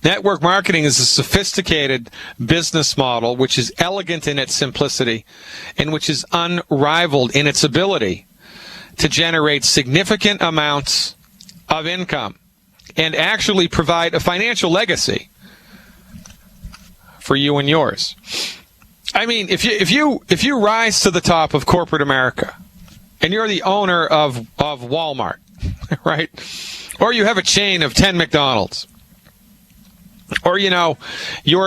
Network marketing is a sophisticated business model which is elegant in its simplicity and which is unrivaled in its ability to generate significant amounts of income and actually provide a financial legacy for you and yours. If you rise to the top of corporate America and you're the owner of Walmart, right? Or you have a chain of 10 McDonald's, or you're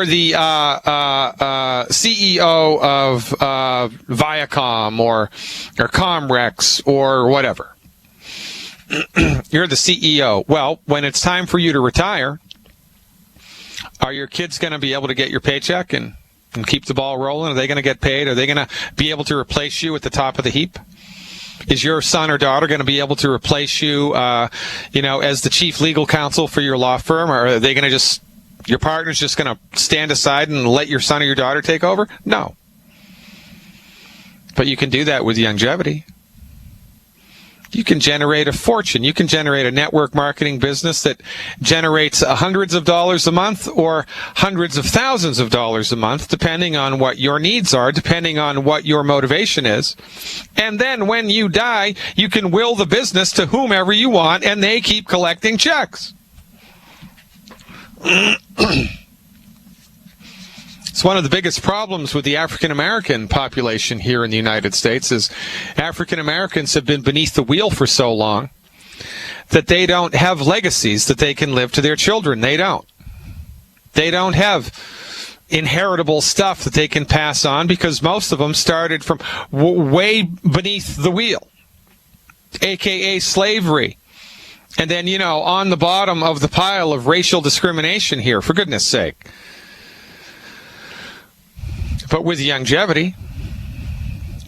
the CEO of Viacom or Comrex or whatever. You're the CEO. Well, when it's time for you to retire, are your kids going to be able to get your paycheck and keep the ball rolling? Are they going to get paid? Are they going to be able to replace you at the top of the heap? Is your son or daughter going to be able to replace you, as the chief legal counsel for your law firm? Or are they going to your partner's just going to stand aside and let your son or your daughter take over? No. But you can do that with longevity. You can generate a fortune. You can generate a network marketing business that generates hundreds of dollars a month or hundreds of thousands of dollars a month, depending on what your needs are, depending on what your motivation is. And then when you die, you can will the business to whomever you want, and they keep collecting checks. It's one of the biggest problems with the African American population here in the United States is African Americans have been beneath the wheel for so long that they don't have legacies that they can live to their children. They don't. They don't have inheritable stuff that they can pass on because most of them started from way beneath the wheel, aka slavery. And then, on the bottom of the pile of racial discrimination here, for goodness sake. But with longevity,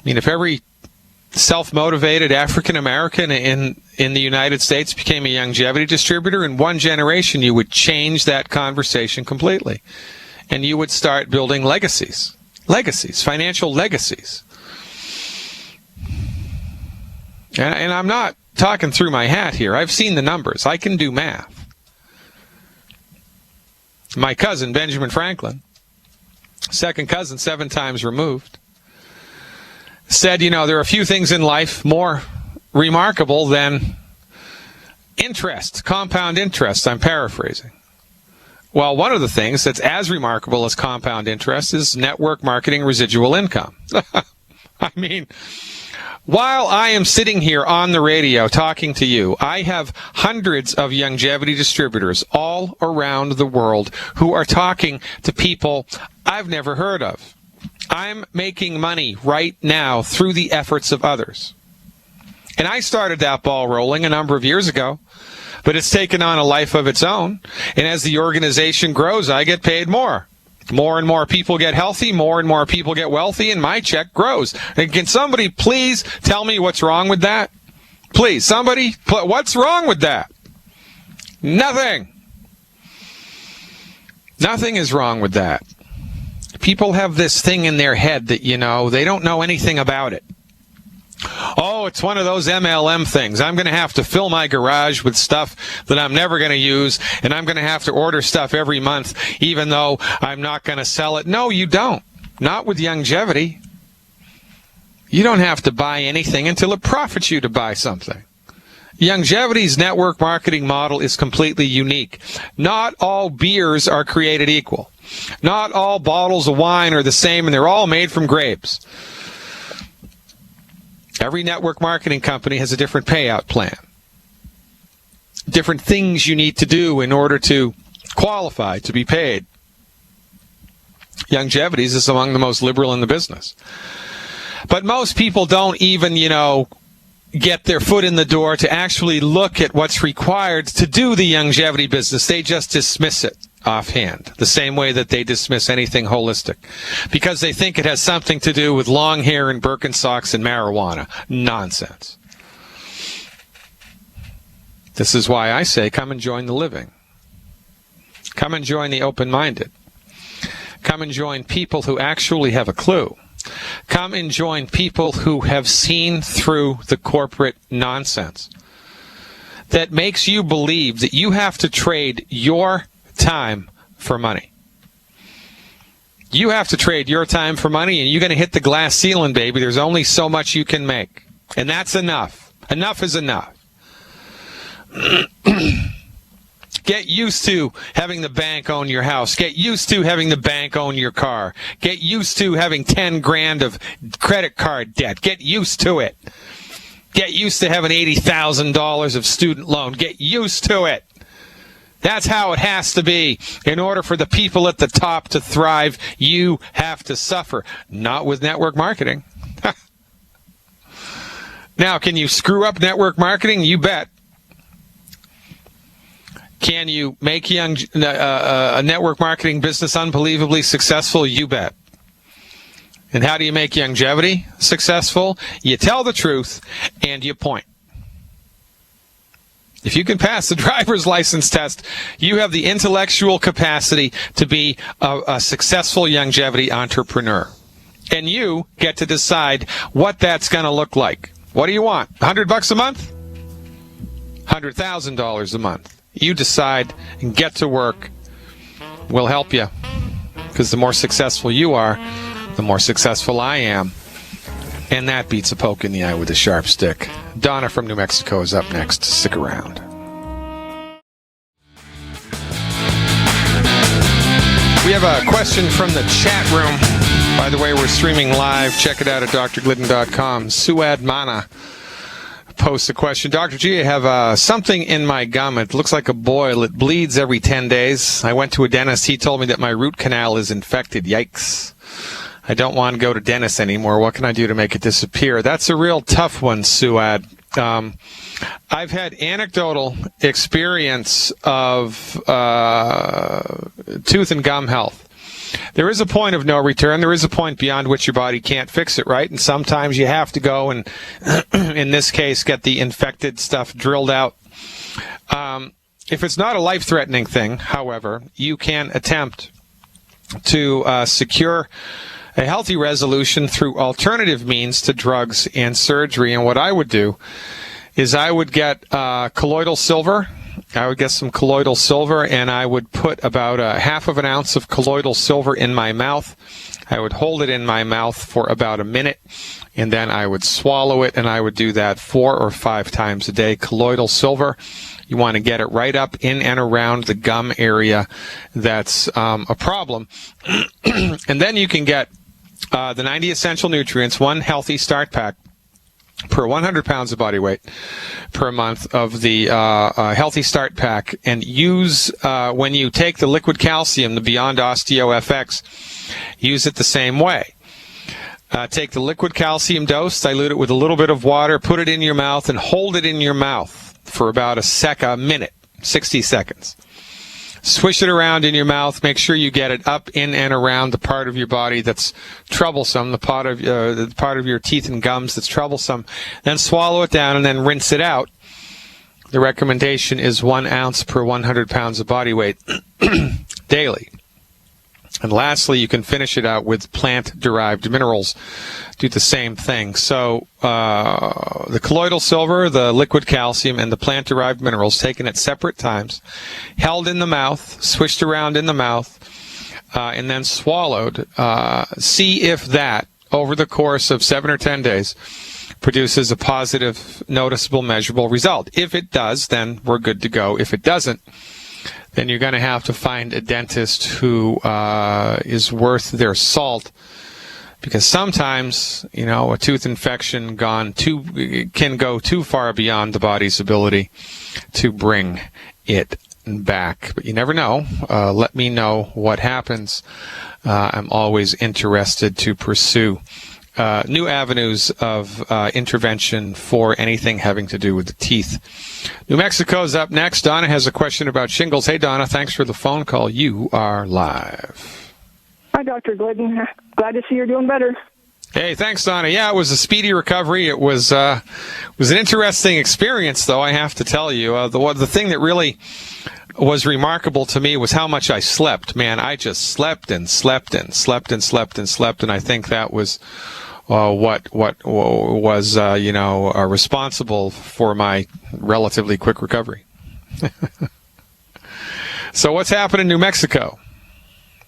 if every self-motivated African American in the United States became a longevity distributor, in one generation you would change that conversation completely. And you would start building legacies, financial legacies. And I'm not talking through my hat here. I've seen the numbers. I can do math. My cousin, Benjamin Franklin, second cousin, 7 times removed, said, there are a few things in life more remarkable than interest, compound interest. I'm paraphrasing. Well, one of the things that's as remarkable as compound interest is network marketing residual income. While I am sitting here on the radio talking to you, I have hundreds of longevity distributors all around the world who are talking to people I've never heard of. I'm making money right now through the efforts of others. And I started that ball rolling a number of years ago, but it's taken on a life of its own. And as the organization grows, I get paid more. More and more people get healthy, more and more people get wealthy, and my check grows. And can somebody please tell me what's wrong with that? Please, somebody, what's wrong with that? Nothing. Nothing is wrong with that. People have this thing in their head that, they don't know anything about it. Oh, it's one of those MLM things. I'm going to have to fill my garage with stuff that I'm never going to use, and I'm going to have to order stuff every month, even though I'm not going to sell it. No, you don't. Not with longevity. You don't have to buy anything until it profits you to buy something. Longevity's network marketing model is completely unique. Not all beers are created equal. Not all bottles of wine are the same, and they're all made from grapes. Every network marketing company has a different payout plan. Different things you need to do in order to qualify to be paid. Longevity's is among the most liberal in the business. But most people don't even, get their foot in the door to actually look at what's required to do the longevity business. They just dismiss it offhand, the same way that they dismiss anything holistic, because they think it has something to do with long hair and Birkenstocks and marijuana. Nonsense. This is why I say come and join the living. Come and join the open-minded. Come and join people who actually have a clue. Come and join people who have seen through the corporate nonsense that makes you believe that you have to trade your time for money. You have to trade your time for money, and you're going to hit the glass ceiling, baby. There's only so much you can make, and that's enough. Enough is enough. Get used to having the bank own your house. Get used to having the bank own your car. Get used to having 10 grand of credit card debt. Get used to it. Get used to having $80,000 of student loan. Get used to it. That's how it has to be. In order for the people at the top to thrive, you have to suffer. Not with network marketing. Now, can you screw up network marketing? You bet. Can you make a network marketing business unbelievably successful? You bet. And how do you make longevity successful? You tell the truth and you point. If you can pass the driver's license test, you have the intellectual capacity to be a successful longevity entrepreneur. And you get to decide what that's going to look like. What do you want? $100 a month? $100,000 a month. You decide and get to work. We'll help you. Because the more successful you are, the more successful I am. And that beats a poke in the eye with a sharp stick. Donna from New Mexico is up next. Stick around. We have a question from the chat room. By the way, we're streaming live. Check it out at drglidden.com. Suad Mana posts a question. Dr. G, I have something in my gum. It looks like a boil. It bleeds every 10 days. I went to a dentist. He told me that my root canal is infected. Yikes. I don't want to go to dentist anymore. What can I do to make it disappear? That's a real tough one, Suad. I've had anecdotal experience of tooth and gum health. There is a point of no return. There is a point beyond which your body can't fix it, right? And sometimes you have to go and, in this case, get the infected stuff drilled out. If it's not a life-threatening thing, however, you can attempt to secure a healthy resolution through alternative means to drugs and surgery. And what I would do is I would get colloidal silver. I would get some colloidal silver, and I would put about half of an ounce of colloidal silver in my mouth. I would hold it in my mouth for about a minute, and then I would swallow it, and I would do that 4 or 5 times a day. Colloidal silver, you want to get it right up in and around the gum area that's a problem. And then you can get the 90 essential nutrients, one healthy start pack per 100 pounds of body weight per month of the healthy start pack, and use when you take the liquid calcium, the Beyond Osteo FX, use it the same way. Take the liquid calcium dose, dilute it with a little bit of water, put it in your mouth, and hold it in your mouth for about a minute, 60 seconds. Swish it around in your mouth. Make sure you get it up in and around the part of your body that's troublesome, the part of your teeth and gums that's troublesome. Then swallow it down and then rinse it out. The recommendation is 1 ounce per 100 pounds of body weight daily. And lastly, you can finish it out with plant-derived minerals. Do the same thing. So the colloidal silver, the liquid calcium, and the plant-derived minerals taken at separate times, held in the mouth, swished around in the mouth, and then swallowed. See if that, over the course of 7 or 10 days, produces a positive, noticeable, measurable result. If it does, then we're good to go. If it doesn't, then you're going to have to find a dentist who is worth their salt, because sometimes, a tooth infection can go too far beyond the body's ability to bring it back. But you never know. Let me know what happens. I'm always interested to pursue new avenues of intervention for anything having to do with the teeth. New Mexico's up next. Donna has a question about shingles. Hey, Donna, thanks for the phone call. You are live. Hi, Dr. Glidden. Glad to see you're doing better. Hey, thanks, Donna. Yeah, it was a speedy recovery. It was an interesting experience, though, I have to tell you. The thing that really was remarkable to me was how much I slept. Man, I just slept and slept and slept and slept and slept, and I think that was what was responsible for my relatively quick recovery. So what's happened in New Mexico?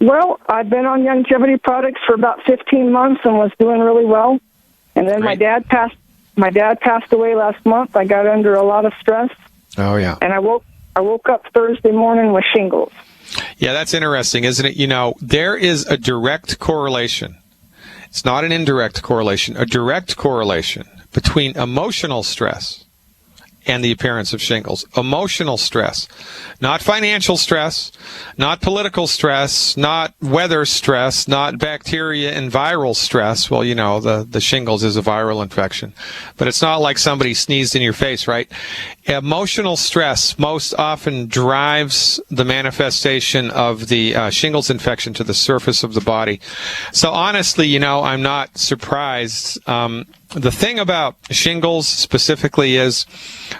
Well, I've been on longevity products for about 15 months and was doing really well. And then Great. my dad passed away last month. I got under a lot of stress. Oh, yeah. And I woke up Thursday morning with shingles. Yeah, that's interesting, isn't it? There is a direct correlation. It's not an indirect correlation, a direct correlation between emotional stress and the appearance of shingles. Emotional stress, not financial stress, not political stress, not weather stress, not bacteria and viral stress. Well, the shingles is a viral infection, but it's not like somebody sneezed in your face, right? Emotional stress most often drives the manifestation of the shingles infection to the surface of the body. So honestly, I'm not surprised. The thing about shingles specifically is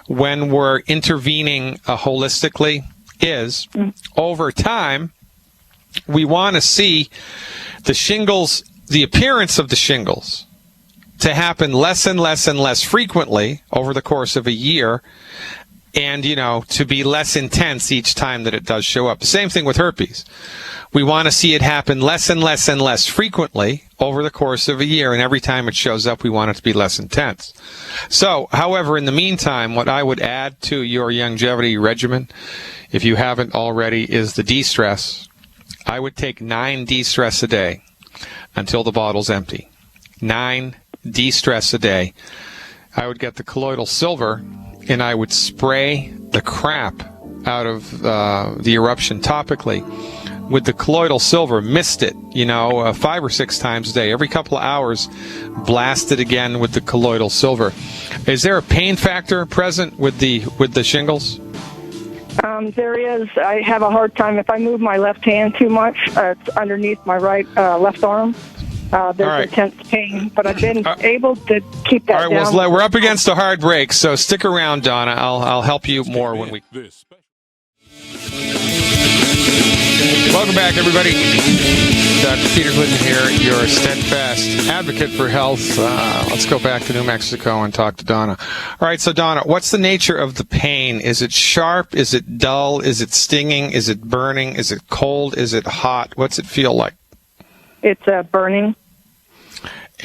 when we're intervening holistically is over time, we want to see the shingles, the appearance of the shingles to happen less and less and less frequently over the course of a year, and, to be less intense each time that it does show up. The same thing with herpes. We want to see it happen less and less and less frequently over the course of a year, and every time it shows up, we want it to be less intense. So, however, in the meantime, what I would add to your longevity regimen, if you haven't already, is the de-stress. I would take 9 de-stress a day until the bottle's empty. 9 de-stress a day. I would get the colloidal silver, and I would spray the crap out of the eruption topically with the colloidal silver. Mist it, 5 or 6 times a day. Every couple of hours, blast it again with the colloidal silver. Is there a pain factor present with the shingles? There is. I have a hard time if I move my left hand too much. It's underneath my left arm. There's intense pain, but I've been able to keep that down. All right, we're up against a hard break, so stick around, Donna. I'll help you more when we... Welcome back, everybody. Dr. Peter Glidden here, your steadfast advocate for health. Let's go back to New Mexico and talk to Donna. All right, so Donna, what's the nature of the pain? Is it sharp? Is it dull? Is it stinging? Is it burning? Is it cold? Is it hot? What's it feel like? It's burning.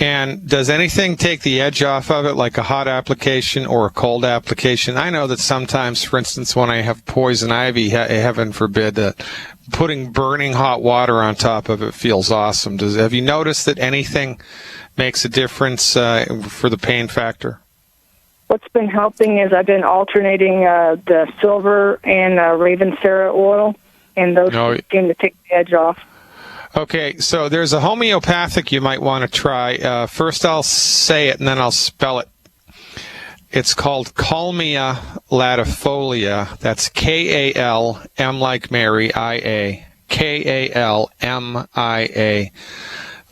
And does anything take the edge off of it, like a hot application or a cold application? I know that sometimes, for instance, when I have poison ivy, heaven forbid, putting burning hot water on top of it feels awesome. Have you noticed that anything makes a difference for the pain factor? What's been helping is I've been alternating the silver and Ravensara oil, and those seem to take the edge off. Okay, so there's a homeopathic you might want to try. First I'll say it and then I'll spell it. It's called Kalmia latifolia. That's K-A-L, M like Mary, I-A. K-A-L-M-I-A.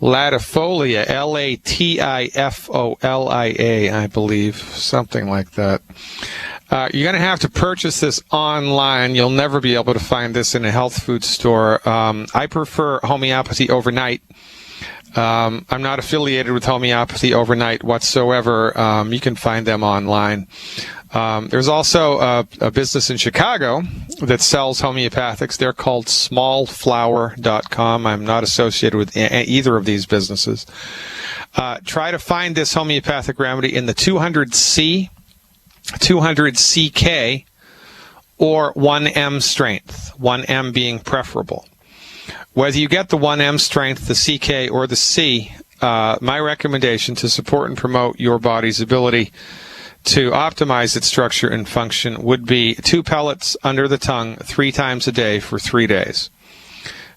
Latifolia, L-A-T-I-F-O-L-I-A, I believe. Something like that. You're going to have to purchase this online. You'll never be able to find this in a health food store. I prefer homeopathy overnight. I'm not affiliated with homeopathy overnight whatsoever. You can find them online. There's also a business in Chicago that sells homeopathics. They're called smallflower.com. I'm not associated with either of these businesses. Try to find this homeopathic remedy in the 200C, 200CK, or 1M strength, 1M being preferable. Whether you get the 1M strength, the CK, or the C, my recommendation to support and promote your body's ability to optimize its structure and function would be 2 pellets under the tongue 3 times a day for 3 days.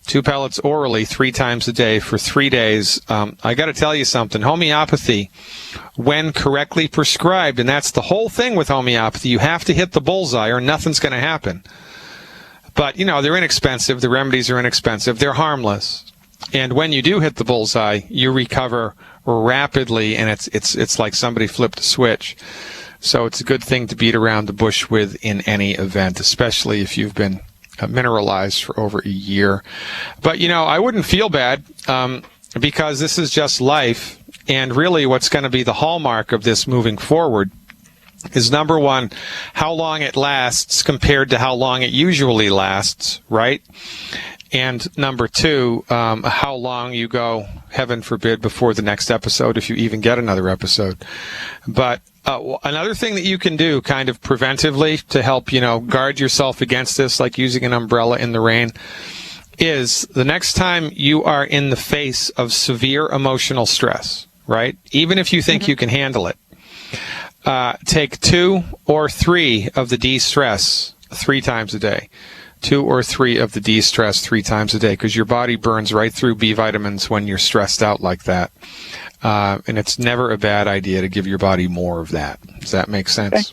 2 pellets orally 3 times a day for 3 days. I got to tell you something. Homeopathy, when correctly prescribed, and that's the whole thing with homeopathy, you have to hit the bullseye or nothing's going to happen. But, they're inexpensive. The remedies are inexpensive. They're harmless. And when you do hit the bullseye, you recover rapidly, and it's like somebody flipped a switch. So it's a good thing to beat around the bush with in any event, especially if you've been mineralized for over a year. But, I wouldn't feel bad because this is just life. And really what's going to be the hallmark of this moving forward is, number one, how long it lasts compared to how long it usually lasts, right? And number two, how long you go, heaven forbid, before the next episode, if you even get another episode. But another thing that you can do kind of preventively to help, guard yourself against this, like using an umbrella in the rain, is the next time you are in the face of severe emotional stress, right? Even if you think you can handle it, take 2 or 3 of the de-stress 3 times a day. 2 or 3 of the de-stress 3 times a day, because your body burns right through B vitamins when you're stressed out like that. And it's never a bad idea to give your body more of that. Does that make sense? Okay.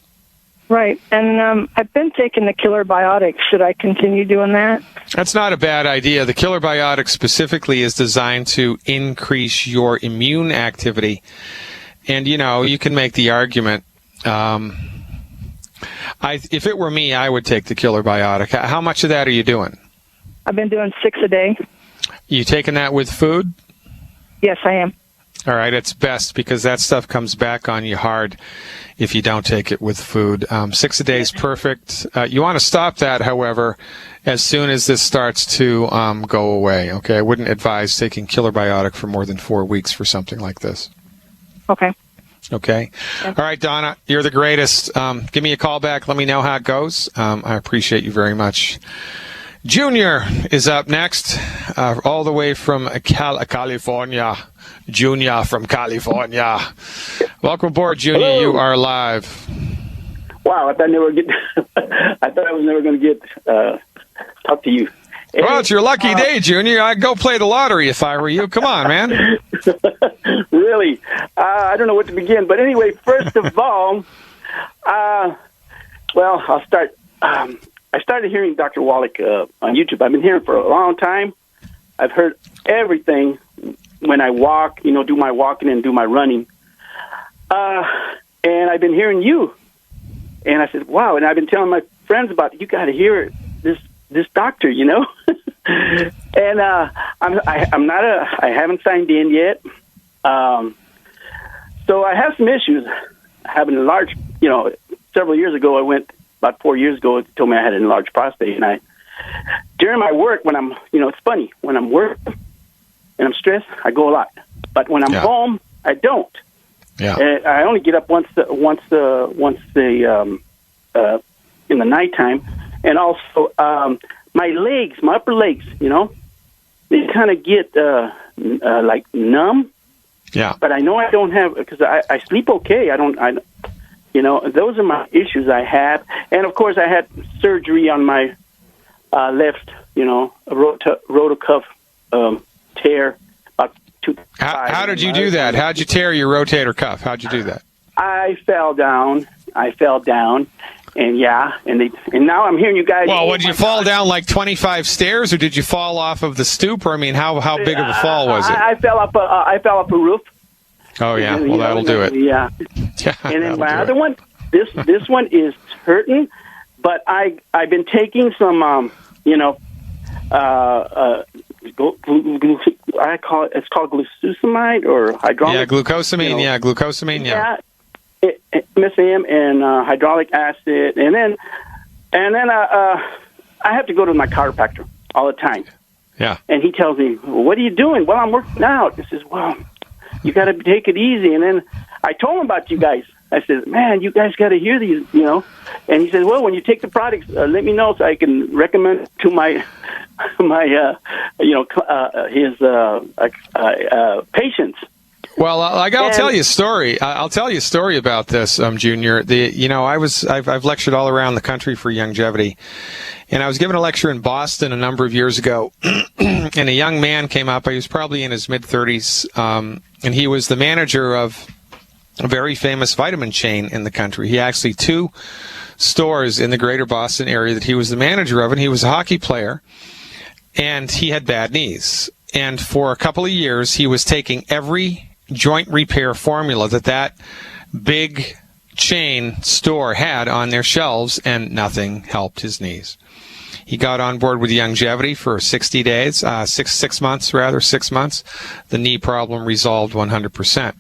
Right. And I've been taking the Killer Biotic. Should I continue doing that? That's not a bad idea. The Killer Biotic specifically is designed to increase your immune activity. And, you can make the argument, if it were me, I would take the Killer Biotic. How much of that are you doing? I've been doing 6 a day. You taking that with food? Yes, I am. All right, it's best because that stuff comes back on you hard if you don't take it with food. 6 a day is perfect. You want to stop that, however, as soon as this starts to go away. Okay, I wouldn't advise taking Killer Biotic for more than 4 weeks for something like this. Okay. Okay. Yeah. All right, Donna, you're the greatest. Give me a call back. Let me know how it goes. I appreciate you very much. Junior is up next, all the way from California. Junior from California. Welcome aboard, Junior. Hello. You are live. Wow, I thought I was never going to get talk to you. Well, it's your lucky day, Junior. I'd go play the lottery if I were you. Come on, man. Really? I don't know what to begin. But anyway, first of all, well, I'll start. I started hearing Dr. Wallach on YouTube. I've been hearing for a long time. I've heard everything when I walk, do my walking and do my running. And I've been hearing you. And I said, wow. And I've been telling my friends about it. You got to hear this doctor, And I haven't signed in yet. So I have some issues. I have an enlarged, several years ago, about 4 years ago, it told me I had an enlarged prostate. And during my work, when I'm, it's funny, when I'm working and I'm stressed, I go a lot. But when I'm home, I don't. Yeah. And I only get up once in the nighttime. And also, my legs, my upper legs, they kind of get like numb. Yeah. But I know I don't have, because I sleep okay. Those are my issues I have. And of course, I had surgery on my left, a rotacuff tear. How did you do that? How did you tear your rotator cuff? How did you do that? I fell down, and now I'm hearing you guys. Well, did you fall down like 25 stairs, or did you fall off of the stoop? Or I mean, how big of a fall was it? I fell up a roof. Oh yeah, well that'll do it. Yeah. And then my other one, this one is hurting, but I've been taking some I call it's called glucosamine or hydraulic. Yeah, glucosamine. Glucosamine. Yeah. MSM and hydraulic acid, and then I have to go to my chiropractor all the time. Yeah. And he tells me, well, "What are you doing?" Well, I'm working out. He says, "Well, you got to take it easy." And then I told him about you guys. I said, "Man, you guys got to hear these, And he said, "Well, when you take the products, let me know so I can recommend it to my patients." Well, I'll tell you a story. I'll tell you a story about this, Junior. I've lectured all around the country for longevity, and I was giving a lecture in Boston a number of years ago, and a young man came up. He was probably in his mid-30s, and he was the manager of a very famous vitamin chain in the country. He actually 2 stores in the greater Boston area that he was the manager of, and he was a hockey player, and he had bad knees. And for a couple of years, he was taking every joint repair formula that big chain store had on their shelves, and nothing helped his knees. He got on board with longevity for 60 days, 6 months. The knee problem resolved 100%.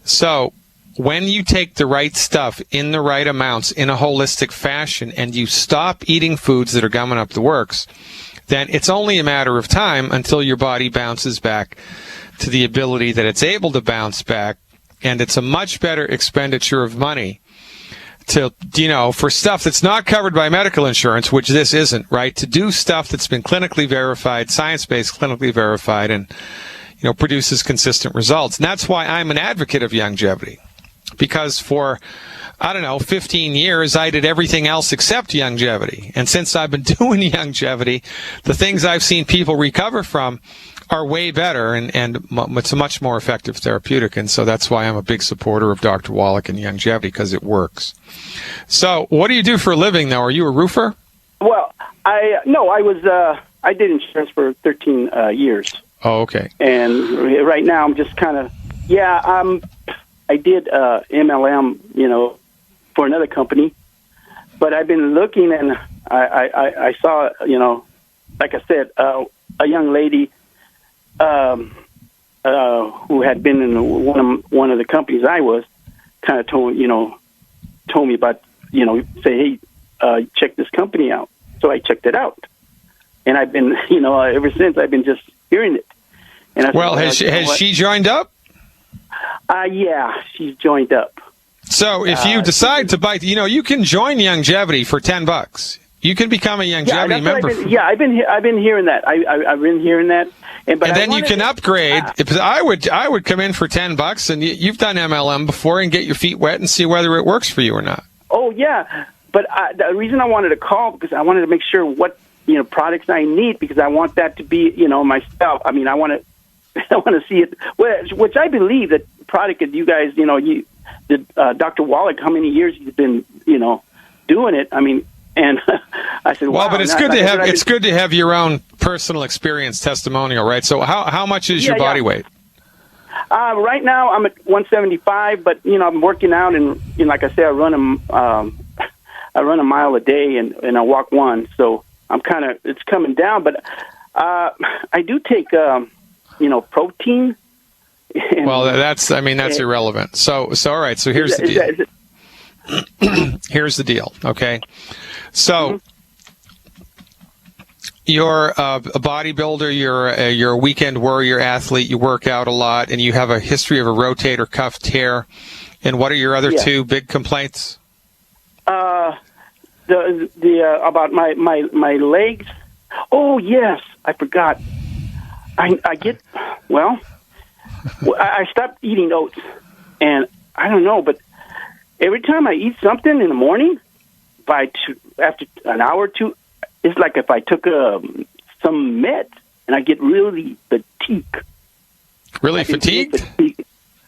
So when you take the right stuff in the right amounts in a holistic fashion and you stop eating foods that are gumming up the works, then it's only a matter of time until your body bounces back to the ability that it's able to bounce back. And it's a much better expenditure of money for stuff that's not covered by medical insurance, which this isn't, right? To do stuff that's been clinically verified, science-based, clinically verified, and, produces consistent results. And that's why I'm an advocate of longevity. Because for, 15 years, I did everything else except longevity. And since I've been doing longevity, the things I've seen people recover from are way better, and it's a much more effective therapeutic. And so that's why I'm a big supporter of Dr. Wallach and longevity, because it works. So what do you do for a living, though? Are you a roofer? Well, I did insurance for 13 years. Oh, okay. And right now I'm just kind of, I did MLM, for another company, but I've been looking, and I saw, like I said, a young lady who had been in one of the companies I was, kind of told me about, say, hey, check this company out. So I checked it out, and I've been, ever since I've been just hearing it. And has she joined up? Yeah, she's joined up. So if you decide to bite, you can join Youngevity for $10. You can become a Youngevity member. I've been hearing that. I've been hearing that. And then you can upgrade. I would come in for $10, and you've done MLM before, and get your feet wet and see whether it works for you or not. Oh yeah, but the reason I wanted to call, because I wanted to make sure what products I need, because I want that to be myself. I mean, I want to see it, which I believe that product that you guys Dr. Wallach, how many years he's been doing it. I mean. And I said, "Well, but it's good to have your own personal experience testimonial, right? So, how much is your body weight? Right now, I'm at 175, but I'm working out, and like I said, I run a mile a day, and I walk one, so I'm it's coming down. But I do take protein. Well, that's irrelevant. So all right. So here's the deal. Here's the deal. Okay. So, you're a bodybuilder, you're a weekend warrior athlete, you work out a lot, and you have a history of a rotator cuff tear. And what are your other two big complaints? About my legs. Oh yes, I forgot. I stopped eating oats, and I don't know, but every time I eat something in the morning, after an hour or two, it's like if I took some meds, and I get really fatigued. Really fatigued?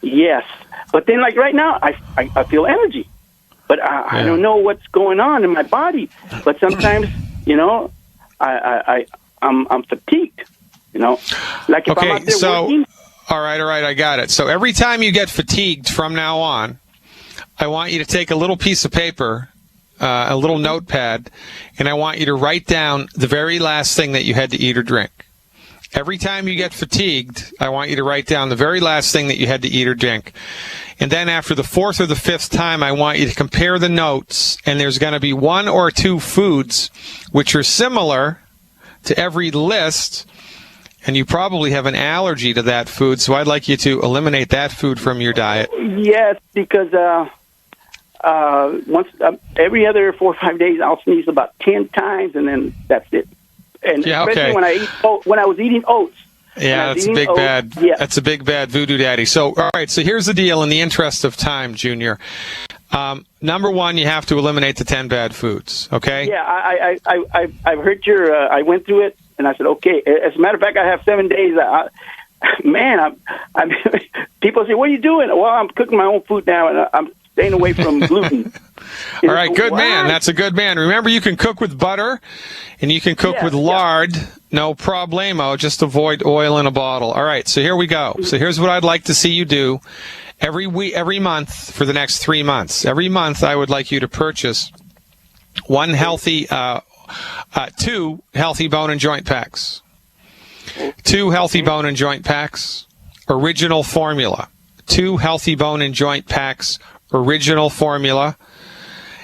Yes, but then like right now, I feel energy, but I don't know what's going on in my body. But sometimes, I'm fatigued. Like if I'm out there working. All right, I got it. So every time you get fatigued from now on, I want you to take a little piece of paper, a little notepad, and I want you to write down the very last thing that you had to eat or drink. Every time you get fatigued, I want you to write down the very last thing that you had to eat or drink. And then after the fourth or the fifth time, I want you to compare the notes, and there's going to be one or two foods which are similar to every list, and you probably have an allergy to that food, so I'd like you to eliminate that food from your diet. Yes, because once every other 4 or 5 days, I'll sneeze about 10 times, and then that's it. And especially when I was eating oats. Yeah, that's a big bad. Yeah. That's a big bad voodoo daddy. So, all right. So here's the deal. In the interest of time, Junior, number one, you have to eliminate the 10 bad foods. Okay. Yeah, I've heard your. I went through it, and I said, okay. As a matter of fact, I have 7 days. I'm people say, what are you doing? Well, I'm cooking my own food now, and I'm staying away from gluten. All right, good man. That's a good man. Remember, you can cook with butter, and you can cook with lard. No problemo. Just avoid oil in a bottle. All right, so here we go. So here's what I'd like to see you do every month for the next 3 months. Every month, I would like you to purchase two healthy bone and joint packs. 2 healthy bone and joint packs, original formula. 2 healthy bone and joint packs, original formula.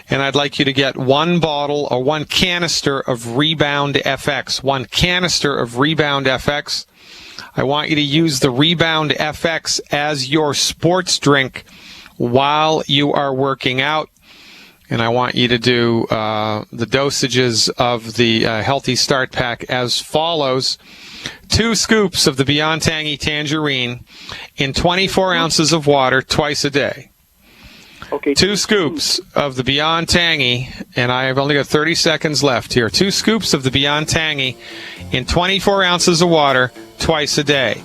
And I'd like you to get 1 bottle or 1 canister of Rebound FX. 1 canister of Rebound FX. I want you to use the Rebound FX as your sports drink while you are working out. And I want you to do the dosages of the Healthy Start Pack as follows. 2 scoops of the Beyond Tangy Tangerine in 24 ounces of water twice a day. Okay. 2 scoops of the Beyond Tangy, and I've only got 30 seconds left here. 2 scoops of the Beyond Tangy in 24 ounces of water twice a day.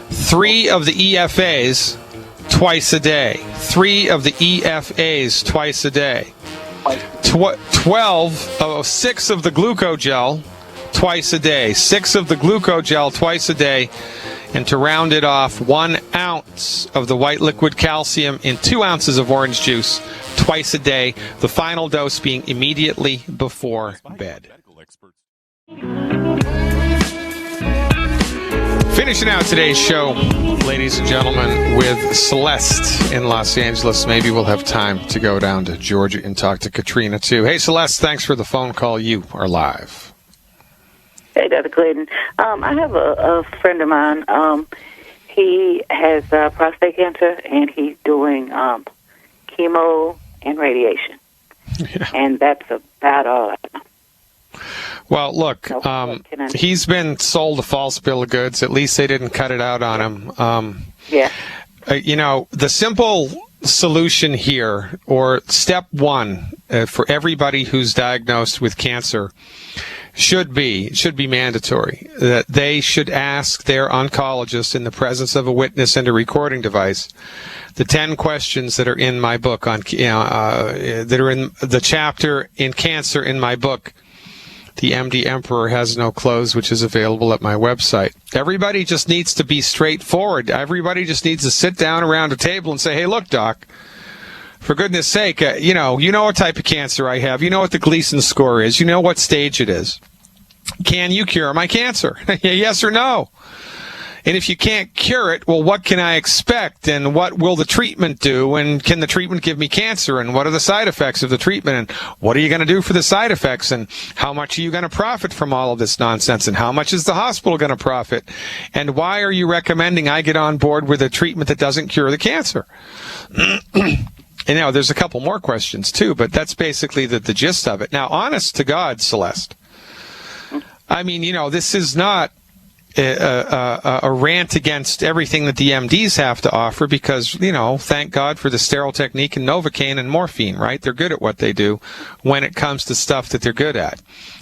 3 of the EFAs twice a day. 3 of the EFAs twice a day. 6 of the Glucogel twice a day. 6 of the Glucogel twice a day. And to round it off, 1 ounce of the white liquid calcium in 2 ounces of orange juice twice a day. The final dose being immediately before bed. Finishing out today's show, ladies and gentlemen, with Celeste in Los Angeles. Maybe we'll have time to go down to Georgia and talk to Katrina, too. Hey, Celeste, thanks for the phone call. You are live. Hey, Dr. Clayton. I have a friend of mine. He has prostate cancer, and he's doing chemo and radiation. Yeah. And that's about all I know. Well, look, he's been sold a false bill of goods. At least they didn't cut it out on him. Yeah. The simple solution here, or step one for everybody who's diagnosed with cancer, should be mandatory, that they should ask their oncologist in the presence of a witness and a recording device the 10 questions that are in my book that are in the chapter in cancer in my book, The MD Emperor Has No Clothes, which is available at my website. Everybody just needs to be straightforward. Everybody just needs to sit down around a table and say, hey, look, doc, for goodness sake, you know what type of cancer I have. You know what the Gleason score is. You know what stage it is. Can you cure my cancer? Yes or no? And if you can't cure it, well, what can I expect? And what will the treatment do? And can the treatment give me cancer? And what are the side effects of the treatment? And what are you going to do for the side effects? And how much are you going to profit from all of this nonsense? And how much is the hospital going to profit? And why are you recommending I get on board with a treatment that doesn't cure the cancer? And there's a couple more questions, too, but that's basically the gist of it. Now, honest to God, Celeste, I mean, this is not a rant against everything that the MDs have to offer because, thank God for the sterile technique and Novocaine and morphine, right? They're good at what they do when it comes to stuff that they're good at.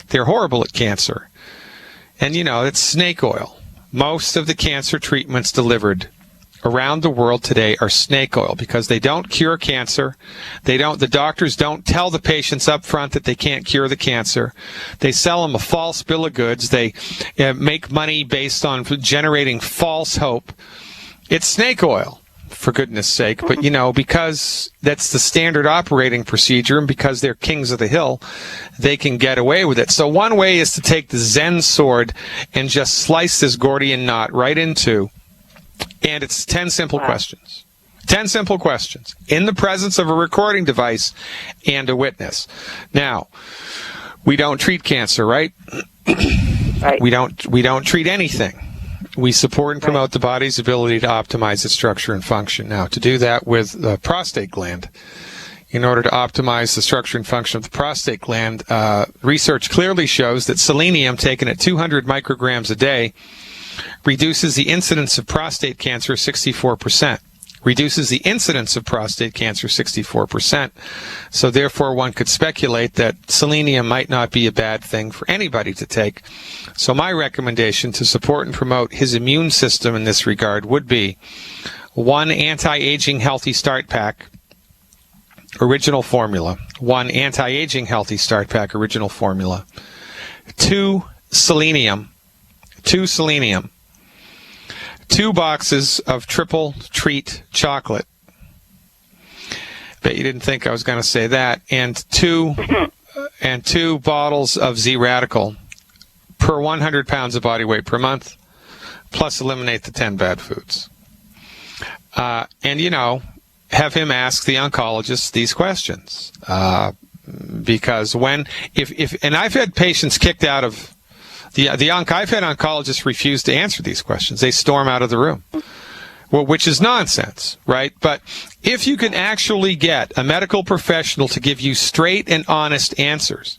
They're horrible at cancer. And, it's snake oil. Most of the cancer treatments delivered around the world today are snake oil because they don't cure cancer. The doctors don't tell the patients up front that they can't cure the cancer. They sell them a false bill of goods. They make money based on generating false hope. It's snake oil, for goodness sake. But, because that's the standard operating procedure and because they're kings of the hill, they can get away with it. So one way is to take the Zen sword and just slice this Gordian knot right into. And it's 10 simple questions. 10 simple questions in the presence of a recording device and a witness. Now, we don't treat cancer, right? Right. We don't treat anything. We support and promote the body's ability to optimize its structure and function. Now, to do that with the prostate gland, in order to optimize the structure and function of the prostate gland, research clearly shows that selenium taken at 200 micrograms a day reduces the incidence of prostate cancer 64%. Reduces the incidence of prostate cancer 64%. So therefore, one could speculate that selenium might not be a bad thing for anybody to take. So my recommendation to support and promote his immune system in this regard would be 1 anti-aging healthy start pack, original formula. 1 anti-aging healthy start pack, original formula. 2 selenium. 2 boxes of triple treat chocolate. Bet you didn't think I was going to say that. And 2 bottles of Z-Radical per 100 pounds of body weight per month, plus eliminate the 10 bad foods. And have him ask the oncologist these questions. Because and I've had patients kicked out of I've had oncologists refuse to answer these questions. They storm out of the room, which is nonsense, right? But if you can actually get a medical professional to give you straight and honest answers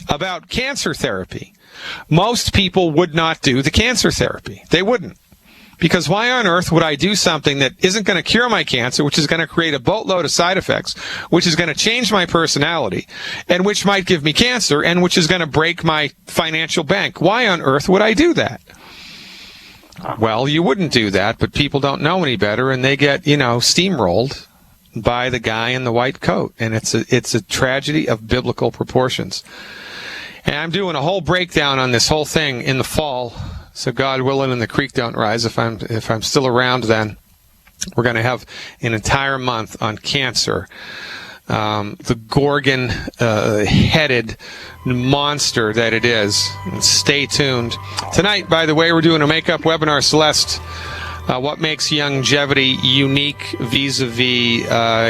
about cancer therapy, most people would not do the cancer therapy. They wouldn't. Because why on earth would I do something that isn't going to cure my cancer, which is going to create a boatload of side effects, which is going to change my personality, and which might give me cancer, and which is going to break my financial bank? Why on earth would I do that? Well, you wouldn't do that, but people don't know any better, and they get, steamrolled by the guy in the white coat. And it's a tragedy of biblical proportions. And I'm doing a whole breakdown on this whole thing in the fall. So God willing, and the creek don't rise. If I'm still around, then we're going to have an entire month on cancer. the Gorgon-headed monster that it is. And stay tuned. Tonight, by the way, we're doing a makeup webinar, Celeste. What makes Youngevity unique vis-a-vis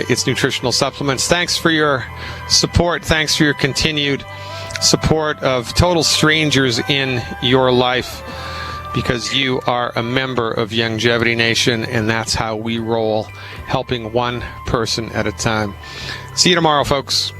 its nutritional supplements. Thanks for your support. Thanks for your continued support of total strangers in your life, because you are a member of Youngevity Nation, and that's how we roll, helping one person at a time. See you tomorrow, folks.